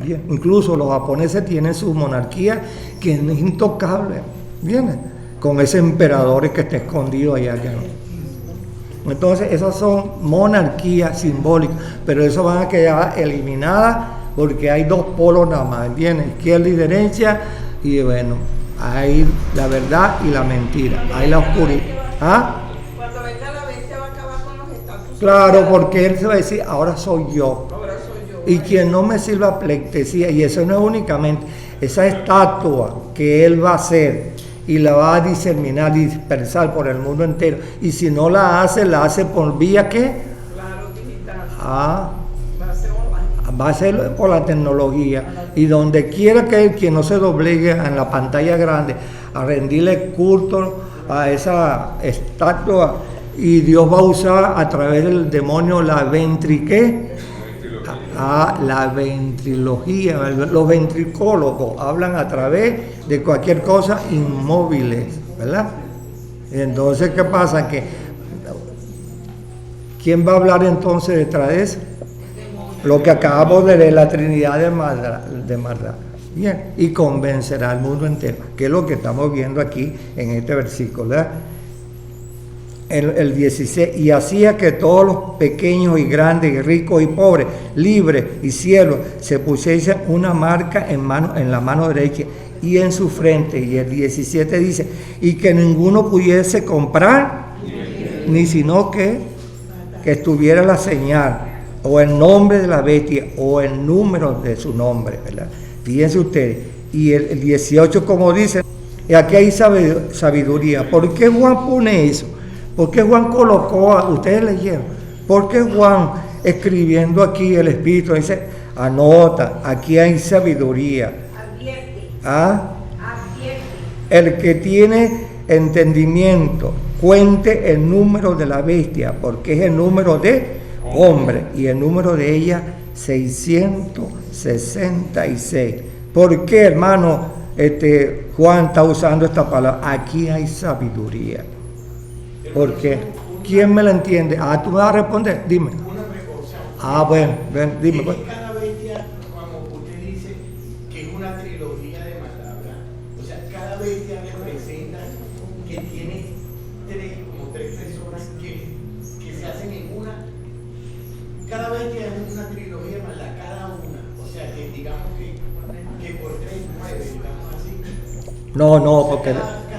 S1: Bien. Incluso los japoneses tienen su monarquía que es intocable, viene con ese emperador que está escondido allá. Entonces esas son monarquías simbólicas, pero eso van a quedar eliminadas porque hay 2 polos nada más, ¿entiendes? Izquierda y derecha, y bueno, hay la verdad y la mentira, hay la oscuridad.
S6: Cuando venga la bestia va a acabar con los estatus.
S1: Claro, porque él se va a decir, ahora soy yo. Y quien no me sirva pleitesía, y eso no es únicamente esa estatua que él va a hacer y la va a diseminar, dispersar por el mundo entero. Y si no la hace por vía ¿qué?
S6: Claro, digital.
S1: Va a ser por la tecnología. Y donde quiera que quien no se doblegue en la pantalla grande a rendirle culto a esa estatua, y Dios va a usar a través del demonio la la ventrilogía. Los ventricólogos hablan a través de cualquier cosa inmóviles, ¿verdad? Entonces, ¿qué pasa? Que ¿quién va a hablar entonces detrás de eso? Lo que acabamos de leer, la Trinidad de maldad. Bien, y convencerá al mundo entero, que es lo que estamos viendo aquí en este versículo, ¿verdad? el 16, y hacía que todos los pequeños y grandes, y ricos y pobres, libres y siervos, se pusiesen una marca en la mano derecha y en su frente. Y el 17 dice, y que ninguno pudiese comprar, ni sino que estuviera la señal, o el nombre de la bestia, o el número de su nombre, ¿verdad? Fíjense ustedes. Y el 18, como dice, y aquí hay sabiduría. ¿Por qué Juan pone eso? ¿Por qué Juan colocó, ustedes leyeron? ¿Por qué Juan, escribiendo aquí el Espíritu, dice, anota, aquí hay sabiduría?
S5: Advierte.
S1: ¿Ah?
S5: Advierte.
S1: El que tiene entendimiento, cuente el número de la bestia, porque es el número de hombre, y el número de ella 666. ¿Por qué, hermano, Juan está usando esta palabra? Aquí hay sabiduría. ¿Por qué? ¿Quién me la entiende? Ah, tú me vas a responder, dime.
S8: Una precaución.
S1: Ah, bueno, ven, dime. Pues.
S8: Cada bestia, como usted dice, que es una trilogía de palabras. O sea, cada bestia representa que tiene tres personas que se hacen en una. Cada bestia es una trilogía de palabras, cada una. O sea, que digamos que por 3, 9, digamos así.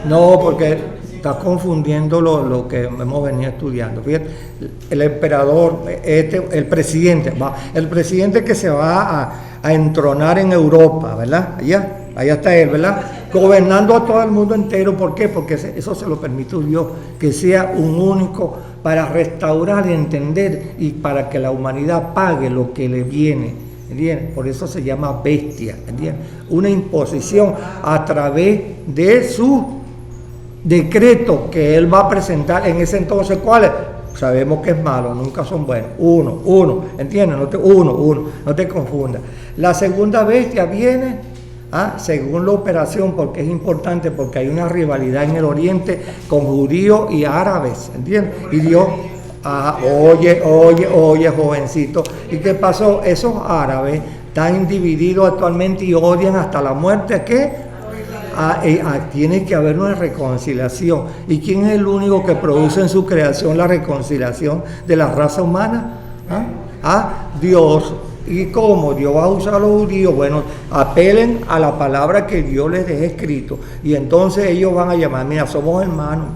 S1: No, porque está confundiendo lo que hemos venido estudiando. Fíjate, el emperador, el presidente que se va a entronar en Europa, ¿verdad? Allá está él, ¿verdad? Gobernando a todo el mundo entero. ¿Por qué? Porque eso se lo permite Dios, que sea un único para restaurar y entender, y para que la humanidad pague lo que le viene. ¿Entiendes? Por eso se llama bestia. ¿Entiendes? Una imposición a través de su decreto que él va a presentar en ese entonces. ¿Cuáles? Sabemos que es malo, nunca son buenos. Uno, ¿entiendes? No te confundas. La segunda bestia viene según la operación, porque es importante, porque hay una rivalidad en el oriente con judíos y árabes, ¿entiendes? Y Dios, oye, jovencito, ¿y qué pasó? Esos árabes están divididos actualmente y odian hasta la muerte. ¿Qué? Tiene que haber una reconciliación. ¿Y quién es el único que produce en su creación la reconciliación de la raza humana? Dios. ¿Y cómo? Dios va a usar a los judíos. Bueno, apelen a la palabra que Dios les deje escrito, y entonces ellos van a llamar, mira, somos hermanos,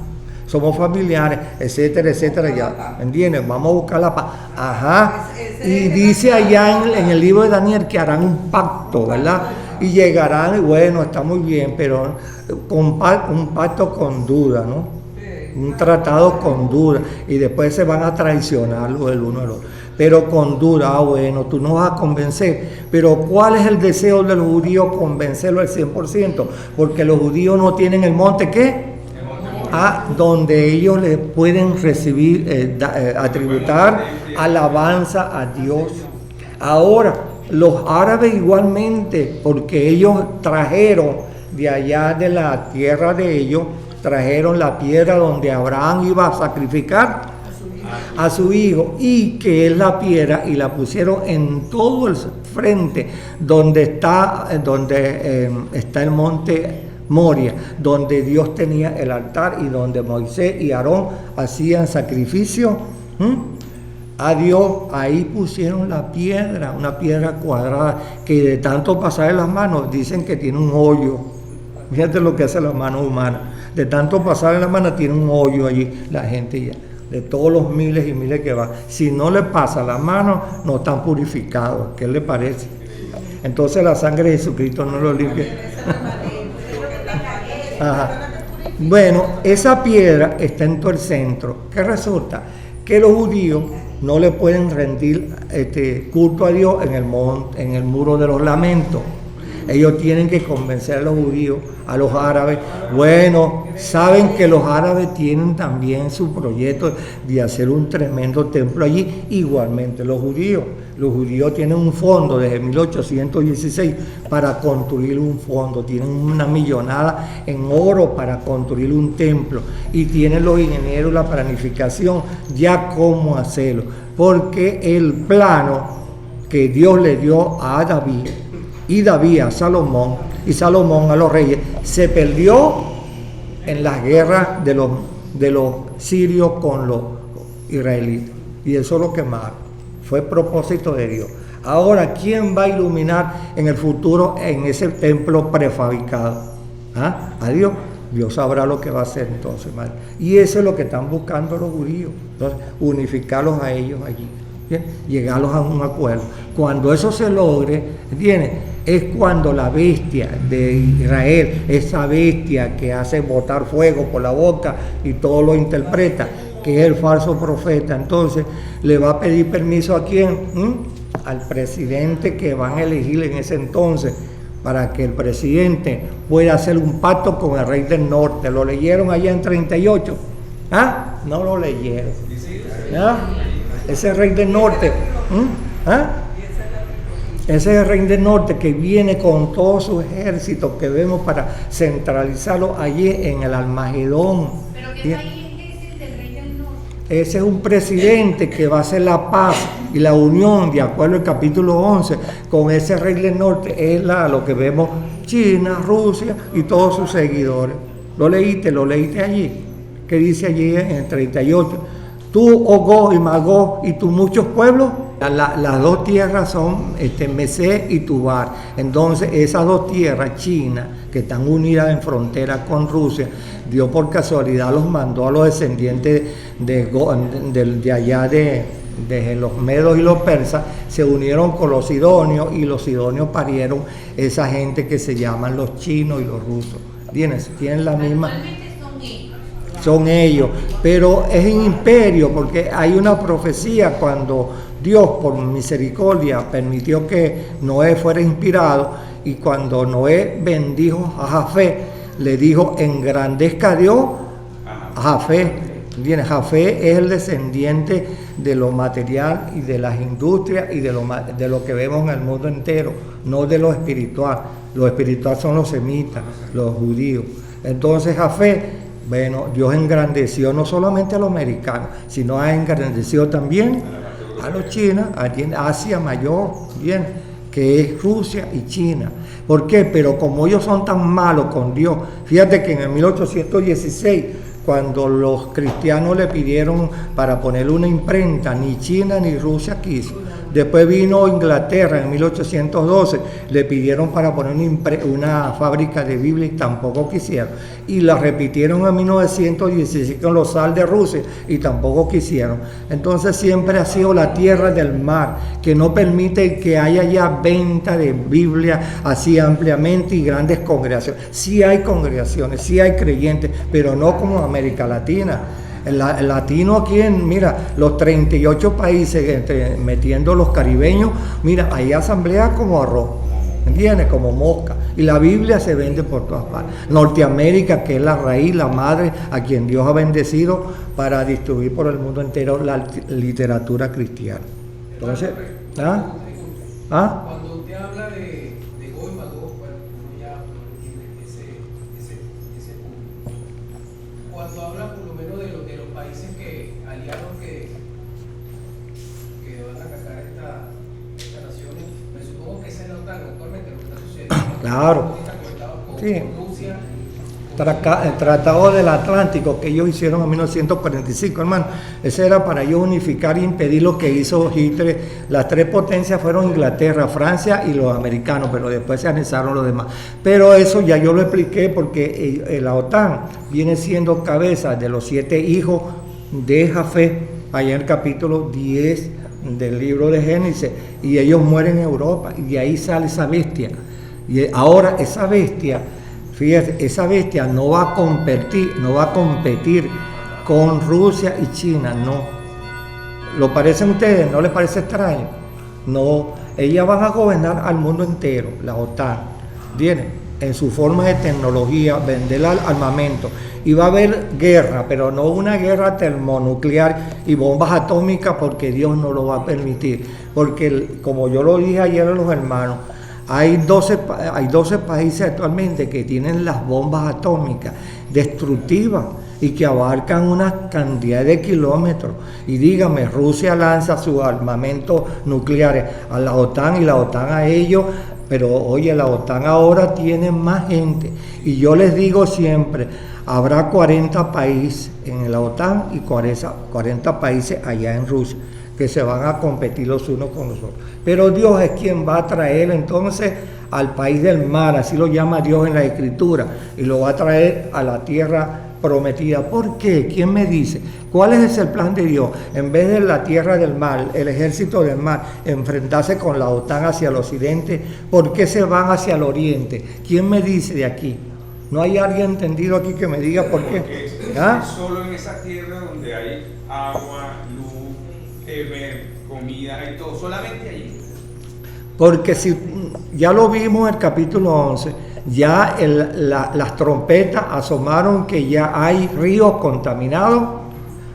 S1: somos familiares, etcétera, etcétera, ya, ¿entiendes? Vamos a buscar la paz. Y dice allá en el libro de Daniel que harán un pacto, ¿verdad? Y llegarán, y bueno, está muy bien, pero un pacto con duda, ¿no? Un tratado con duda, y después se van a traicionar el uno al otro, pero con duda. Bueno, tú no vas a convencer, pero ¿cuál es el deseo de los judíos? Convencerlo al 100%, porque los judíos no tienen el monte, ¿qué? Donde ellos le pueden recibir, atributar alabanza a Dios. Ahora, los árabes igualmente, porque ellos trajeron de allá de la tierra de ellos, trajeron la piedra donde Abraham iba a sacrificar a su hijo, y que es la piedra, y la pusieron en todo el frente donde está el monte Moria, donde Dios tenía el altar y donde Moisés y Aarón hacían sacrificio a Dios. Ahí pusieron la piedra, una piedra cuadrada que de tanto pasar en las manos dicen que tiene un hoyo. Fíjate lo que hace la mano humana, de tanto pasar en las manos tiene un hoyo allí la gente ya, de todos los miles y miles que van. Si no le pasa la mano, no están purificados. ¿Qué le parece? Entonces la sangre de Jesucristo no lo limpia. Bueno, esa piedra está en todo el centro. ¿Qué resulta? Que los judíos no le pueden rendir culto a Dios en el muro de los lamentos. Ellos tienen que convencer a los judíos, a los árabes. Bueno, saben que los árabes tienen también su proyecto de hacer un tremendo templo allí. Igualmente los judíos tienen un fondo desde 1816 para construir un fondo. Tienen una millonada en oro para construir un templo. Y tienen los ingenieros la planificación ya cómo hacerlo. Porque el plano que Dios le dio a David, y David a Salomón, y Salomón a los reyes, se perdió en las guerras de los de los sirios con los israelitas. Y eso lo quemaron. Fue propósito de Dios. Ahora, ¿quién va a iluminar en el futuro en ese templo prefabricado? ¿Ah? A Dios. Dios sabrá lo que va a hacer entonces, madre. Y eso es lo que están buscando los judíos. Entonces, unificarlos a ellos allí. ¿Bien? Llegarlos a un acuerdo. Cuando eso se logre, ¿entiendes? Es cuando la bestia de Israel, esa bestia que hace botar fuego por la boca y todo lo interpreta, que es el falso profeta, entonces le va a pedir permiso a quién, al presidente que van a elegir en ese entonces, para que el presidente pueda hacer un pacto con el rey del norte. ¿Lo leyeron allá en 38? ¿Ah? No lo leyeron. ¿Ah? Ese rey del norte. ¿Ah? Ese es el rey del norte que viene con todo su ejército que vemos para centralizarlo allí en el Almagedón.
S5: ¿Pero qué país es el del rey del norte?
S1: Ese es un presidente que va a hacer la paz y la unión, de acuerdo al capítulo 11, con ese rey del norte. Es lo que vemos China, Rusia y todos sus seguidores. Lo leíste allí. ¿Qué dice allí en el 38? Tú, oh Gog y Magog, y tus muchos pueblos. Las dos tierras son Mesé y Tubar. Entonces esas dos tierras chinas que están unidas en frontera con Rusia, Dios por casualidad los mandó a los descendientes de allá de los medos y los persas, se unieron con los sidonios y los sidonios parieron esa gente que se llaman los chinos y los rusos. Tienen la misma... Son ellos, pero es un imperio porque hay una profecía cuando Dios por misericordia permitió que Noé fuera inspirado, y cuando Noé bendijo a Jafé, le dijo: engrandezca a Dios a Jafé. Bien, Jafé es el descendiente de lo material y de las industrias y de lo que vemos en el mundo entero, no de lo espiritual. Lo espiritual son los semitas, los judíos. Entonces Jafé, bueno, Dios engrandeció no solamente a los americanos, sino ha engrandecido también a los chinos, a Asia Mayor, bien, que es Rusia y China. ¿Por qué? Pero como ellos son tan malos con Dios, fíjate que en el 1816, cuando los cristianos le pidieron para ponerle una imprenta, ni China ni Rusia quiso. Después vino Inglaterra en 1812, le pidieron para poner una fábrica de Biblia y tampoco quisieron. Y la repitieron en 1916 con los zar de Rusia y tampoco quisieron. Entonces siempre ha sido la tierra del mar, que no permite que haya ya venta de Biblia así ampliamente y grandes congregaciones. Sí hay congregaciones, sí hay creyentes, pero no como América Latina. El latino aquí mira, los 38 países, metiendo los caribeños, mira, hay asambleas como arroz, ¿entiendes? Como mosca. Y la Biblia se vende por todas partes. Norteamérica, que es la raíz, la madre, a quien Dios ha bendecido para distribuir por el mundo entero la literatura cristiana. Entonces,
S7: Cuando usted habla de Gog y Magog, bueno, uno ya entiende ese punto. Cuando habla por lo menos de los países aliados que van a atacar estas naciones, me supongo que esa es la OTAN actualmente lo que está sucediendo.
S1: Claro. Sí.
S7: Rusia.
S1: El Tratado del Atlántico que ellos hicieron en 1945, hermano, ese era para ellos unificar e impedir lo que hizo Hitler. Las tres potencias fueron Inglaterra, Francia y los americanos, pero después se anexaron los demás. Pero eso ya yo lo expliqué porque la OTAN viene siendo cabeza de los 7 hijos de Jafé, allá en el capítulo 10 del libro de Génesis, y ellos mueren en Europa, y de ahí sale esa bestia. Y ahora esa bestia, fíjate, esa bestia no va a competir con Rusia y China, no. ¿Lo parecen ustedes? ¿No les parece extraño? No, ellas van a gobernar al mundo entero, la OTAN, ¿viene? En su forma de tecnología, vender armamento. Y va a haber guerra, pero no una guerra termonuclear y bombas atómicas, porque Dios no lo va a permitir. Porque, como yo lo dije ayer a los hermanos, hay 12 países actualmente que tienen las bombas atómicas destructivas y que abarcan una cantidad de kilómetros. Y dígame, Rusia lanza sus armamentos nucleares a la OTAN y la OTAN a ellos, pero oye, la OTAN ahora tiene más gente. Y yo les digo siempre, Habrá 40 países en la OTAN y 40 países allá en Rusia que se van a competir los unos con los otros. Pero Dios es quien va a traer entonces al país del mar, así lo llama Dios en la Escritura, y lo va a traer a la tierra prometida. ¿Por qué? ¿Quién me dice? ¿Cuál es el plan de Dios? En vez de la tierra del mar, el ejército del mar, enfrentarse con la OTAN hacia el occidente, ¿por qué se van hacia el oriente? ¿Quién me dice de aquí? ¿No hay alguien entendido aquí que me diga por qué?
S4: Porque es solo en esa tierra donde hay agua, luz, comida, hay todo, solamente allí.
S1: Porque si ya lo vimos en el capítulo 11, ya las trompetas asomaron que ya hay ríos contaminados,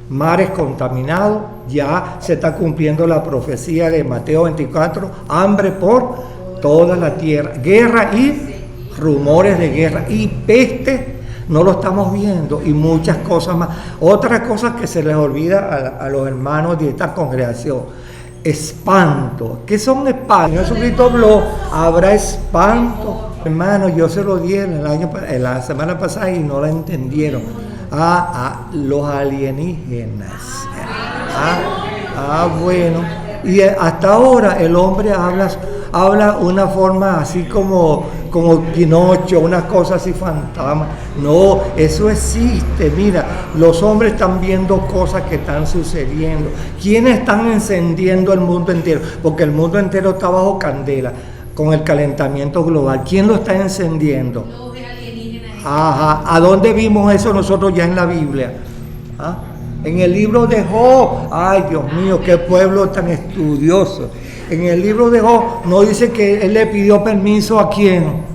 S1: mares contaminados, ya se está cumpliendo la profecía de Mateo 24, hambre por toda la tierra, guerra y rumores de guerra y peste, no lo estamos viendo, y muchas cosas más. Otras cosas que se les olvida a los hermanos de esta congregación: espanto. ¿Qué son espantos? Jesucristo habló, habrá espanto. Hermano, yo se lo di la semana pasada y no la entendieron. Los alienígenas. Bueno. Y hasta ahora el hombre habla una forma así como Pinocho, una cosa así fantasma. No, eso existe. Mira, los hombres están viendo cosas que están sucediendo. ¿Quiénes están encendiendo el mundo entero? Porque el mundo entero está bajo candela con el calentamiento global. ¿Quién lo está encendiendo?
S5: Los alienígenas.
S1: Ajá. ¿A dónde vimos eso nosotros ya en la Biblia? En el libro de Job. Ay, Dios mío, qué pueblo tan estudioso. En el libro de Job no dice que él le pidió permiso a quién.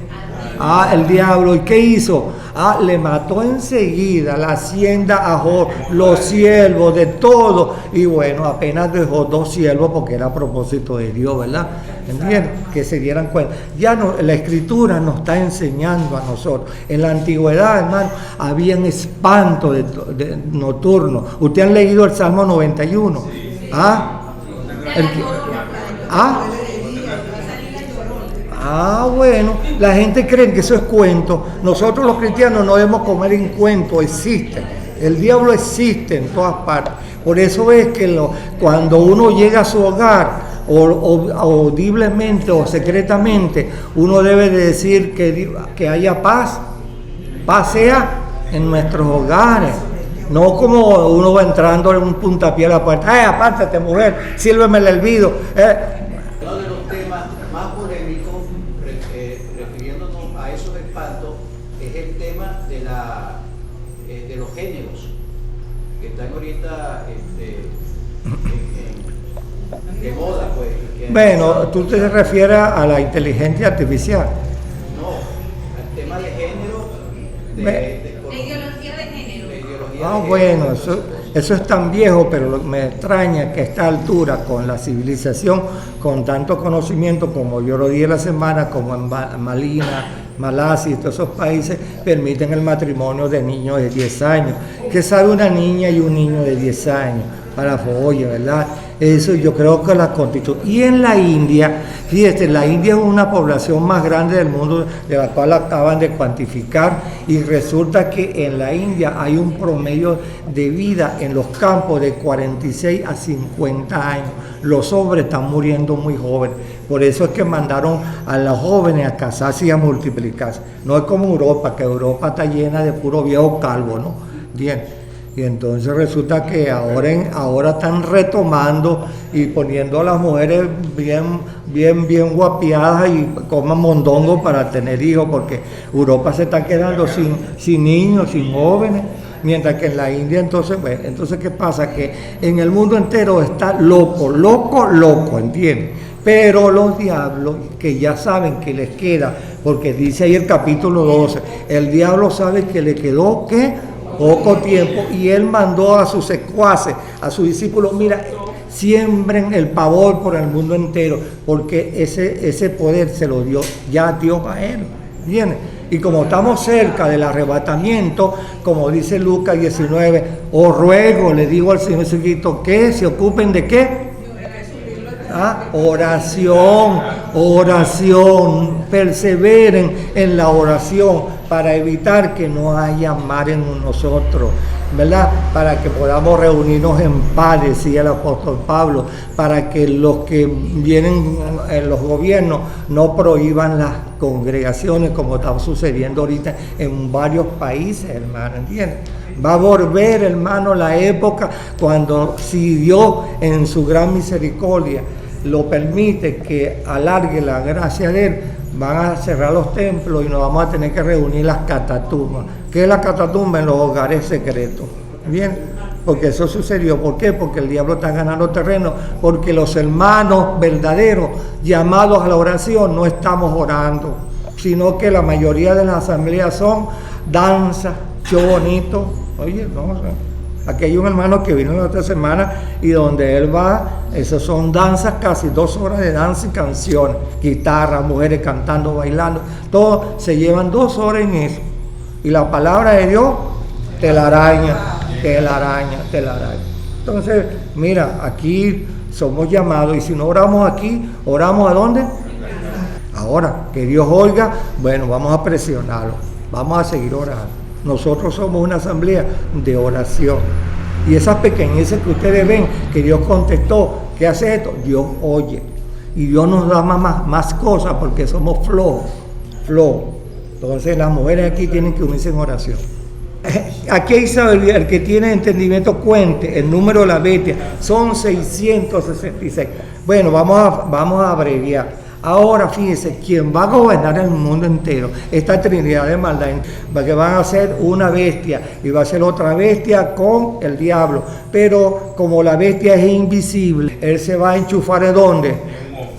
S1: El diablo. ¿Y qué hizo? Le mató enseguida la hacienda a Job, los siervos, de todo. Y bueno, apenas dejó 2 siervos porque era a propósito de Dios, ¿verdad? ¿Entienden? Que se dieran cuenta. Ya no, la Escritura nos está enseñando a nosotros. En la antigüedad, hermano, habían espanto de nocturno. ¿Ustedes han leído el Salmo 91? Bueno, la gente cree que eso es cuento. Nosotros los cristianos no debemos comer en cuento, existe. El diablo existe en todas partes. Por eso es que cuando uno llega a su hogar, audiblemente o secretamente, uno debe de decir que haya paz. Paz sea en nuestros hogares. No como uno va entrando en un puntapié a la puerta. Apártate, mujer, sírveme el hervido.
S3: Uno de los temas más polémicos, refiriéndonos a esos espantos, es el tema de los géneros, que están ahorita de moda, pues.
S1: Bueno, tú te refieres a la inteligencia artificial.
S3: No, al tema de género,
S5: La ideología de género.
S1: Bueno, eso es tan viejo, pero me extraña que a esta altura, con la civilización, con tanto conocimiento como yo lo di la semana, como en Malasia y todos esos países, permiten el matrimonio de niños de 10 años. ¿Qué sabe una niña y un niño de 10 años? Para follo, ¿verdad? Eso yo creo que la Constitución. Y en la India, fíjate, la India es una población más grande del mundo, de la cual acaban de cuantificar, y resulta que en la India hay un promedio de vida en los campos de 46 a 50 años. Los hombres están muriendo muy jóvenes. Por eso es que mandaron a los jóvenes a casarse y a multiplicarse. No es como Europa, que Europa está llena de puro viejo calvo, ¿no? Bien. Y entonces resulta que ahora están retomando y poniendo a las mujeres bien guapiadas y coman mondongo para tener hijos, porque Europa se está quedando sin niños, sin jóvenes, mientras que en la India entonces ¿qué pasa? Que en el mundo entero está loco, ¿entiendes? Pero los diablos, que ya saben que les queda, porque dice ahí el capítulo 12, el diablo sabe que le quedó, ¿qué? Poco tiempo, y él mandó a sus secuaces, a sus discípulos: mira, siembren el pavor por el mundo entero, porque ese poder se lo dio ya Dios a él. ¿Viene? Y como estamos cerca del arrebatamiento, como dice Lucas 19, os ruego, le digo al Señor Jesucristo, que se ocupen de ¿qué? Oración, perseveren en la oración. para evitar que no haya mar en nosotros, ¿verdad? Para que podamos reunirnos en paz, decía el apóstol Pablo, para que los que vienen en los gobiernos no prohíban las congregaciones como está sucediendo ahorita en varios países, hermano, ¿entiendes? Va a volver, hermano, la época cuando, si Dios en su gran misericordia lo permite, que alargue la gracia de Él, van a cerrar los templos y nos vamos a tener que reunir las catatumbas. ¿Qué es la catatumba? En los hogares secretos. Bien, porque eso sucedió. ¿Por qué? Porque el diablo está ganando terreno, porque los hermanos verdaderos llamados a la oración no estamos orando, sino que la mayoría de las asambleas son danza, show bonito. Oye, no, o sea, aquí hay un hermano que vino la otra semana y donde él va, eso son danzas, casi 2 horas de danza y canciones, guitarra, mujeres cantando, bailando, todo, se llevan 2 horas en eso. Y la palabra de Dios te la araña. Entonces, mira, aquí somos llamados y si no oramos aquí, ¿oramos a dónde? Ahora, que Dios oiga, bueno, vamos a presionarlo, vamos a seguir orando. Nosotros somos una asamblea de oración. Y esas pequeñeces que ustedes ven, que Dios contestó, ¿qué hace esto? Dios oye. Y Dios nos da más cosas porque somos flojos. Entonces las mujeres aquí tienen que unirse en oración. Aquí hay sabiduría, el que tiene entendimiento cuente, el número de la bestia, son 666. Bueno, vamos a abreviar. Ahora fíjense, quien va a gobernar el mundo entero, esta trinidad de maldad, que van a ser una bestia y va a ser otra bestia con el diablo, pero como la bestia es invisible, él se va a enchufar ¿de dónde?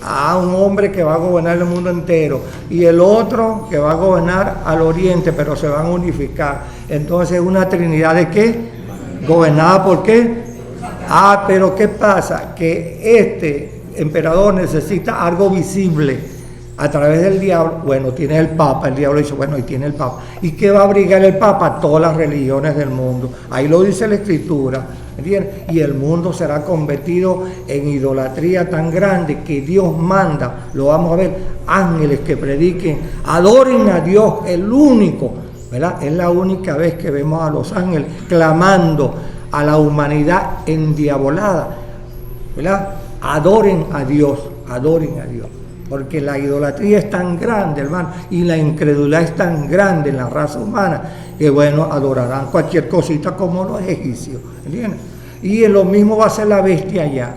S1: A un hombre que va a gobernar el mundo entero y el otro que va a gobernar al oriente, pero se van a unificar. Entonces una trinidad ¿de qué? ¿Gobernada por qué? Pero ¿qué pasa? Que este emperador necesita algo visible a través del diablo. Bueno, tiene el Papa, el diablo dice, bueno, y tiene el Papa. ¿Y qué va a abrigar el Papa? Todas las religiones del mundo. Ahí lo dice la Escritura, ¿entiendes? Y el mundo será convertido en idolatría tan grande que Dios manda, lo vamos a ver, ángeles que prediquen, adoren a Dios, el único, ¿verdad? Es la única vez que vemos a los ángeles clamando a la humanidad endiabolada, ¿verdad? Adoren a Dios, porque la idolatría es tan grande, hermano, y la incredulidad es tan grande en la raza humana, que bueno, adorarán cualquier cosita como los egipcios, ¿entiendes? Y lo mismo va a ser la bestia allá.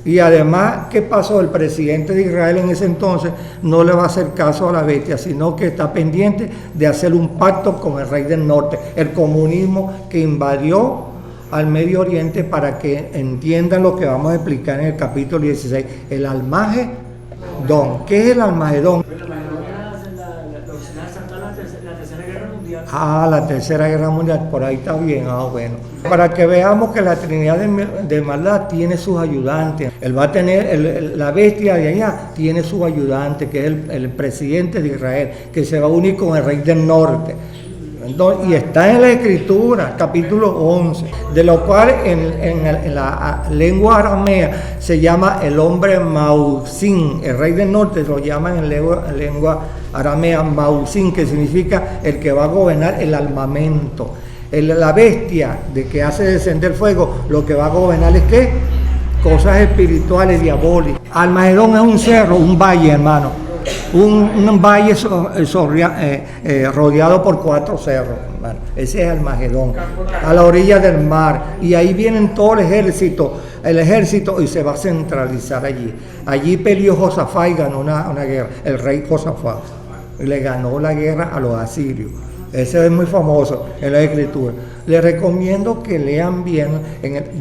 S1: Y además, ¿qué pasó? El presidente de Israel en ese entonces no le va a hacer caso a la bestia, sino que está pendiente de hacer un pacto con el rey del norte, el comunismo que invadió al Medio Oriente, para que entiendan lo que vamos a explicar en el capítulo 16, el Almagedón. ¿Qué es el Almagedón? La Tercera Guerra Mundial, por ahí está bien, bueno. Para que veamos que la Trinidad de maldad tiene sus ayudantes. Él va a tener, la bestia de allá tiene su ayudante, que es el presidente de Israel, que se va a unir con el rey del norte. Entonces, y está en la Escritura, capítulo 11, de lo cual en la lengua aramea se llama el hombre Mausín. El rey del norte lo llaman en lengua aramea Mausín, que significa el que va a gobernar el armamento. La bestia de que hace descender fuego, lo que va a gobernar es ¿qué? Cosas espirituales, diabólicas. Almagedón es un cerro, un valle, hermano. Un valle rodeado por 4 cerros, hermano. Ese es Almagedón, a la orilla del mar, y ahí vienen todo el ejército, y se va a centralizar allí. Allí peleó Josafat y ganó una guerra, el rey Josafat, y le ganó la guerra a los asirios. Ese es muy famoso en la Escritura. Les recomiendo que lean bien.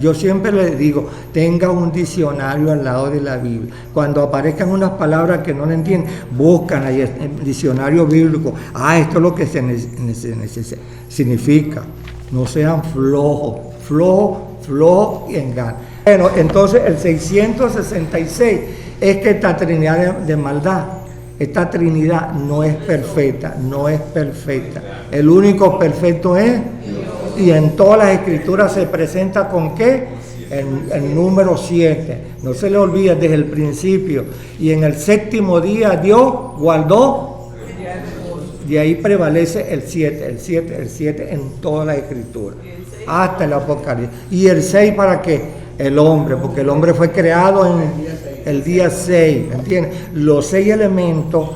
S1: Yo siempre les digo, tenga un diccionario al lado de la Biblia. Cuando aparezcan unas palabras que no le entienden, buscan ahí el diccionario bíblico. Esto es lo que significa. No sean flojos y engañan. Bueno, entonces el 666 es que esta trinidad de maldad, esta trinidad no es perfecta. El único perfecto es, y en todas las escrituras se presenta con ¿qué? El número 7. No se le olvide desde el principio. Y en el 7º día Dios guardó De ahí prevalece el 7 en toda la escritura, hasta el Apocalipsis. ¿Y el 6 para qué? El hombre, porque el hombre fue creado en el día 6, ¿entiendes? Los 6 elementos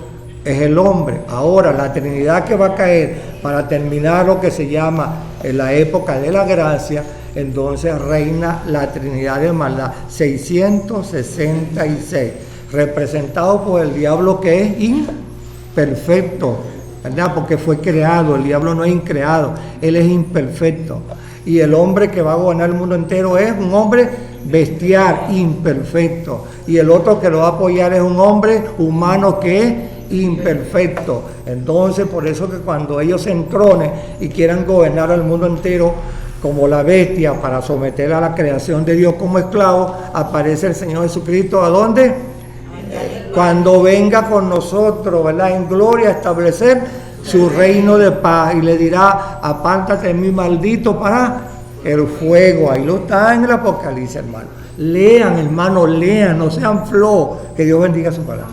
S1: es el hombre. Ahora, la Trinidad que va a caer para terminar lo que se llama en la época de la gracia, entonces reina la Trinidad de maldad, 666, representado por el diablo que es imperfecto, ¿verdad? Porque fue creado, el diablo no es increado, él es imperfecto. Y el hombre que va a gobernar el mundo entero es un hombre bestial, imperfecto. Y el otro que lo va a apoyar es un hombre humano que es imperfecto. Entonces, por eso que cuando ellos se entronen y quieran gobernar el mundo entero como la bestia para someter a la creación de Dios como esclavo, aparece el Señor Jesucristo. ¿A dónde? Cuando venga con nosotros, ¿verdad? En gloria a establecer su reino de paz, y le dirá: apártate de mí, maldito, para el fuego. Ahí lo está en el Apocalipsis, hermano. Lean, hermano, lean, no sean flojos. Que Dios bendiga su palabra.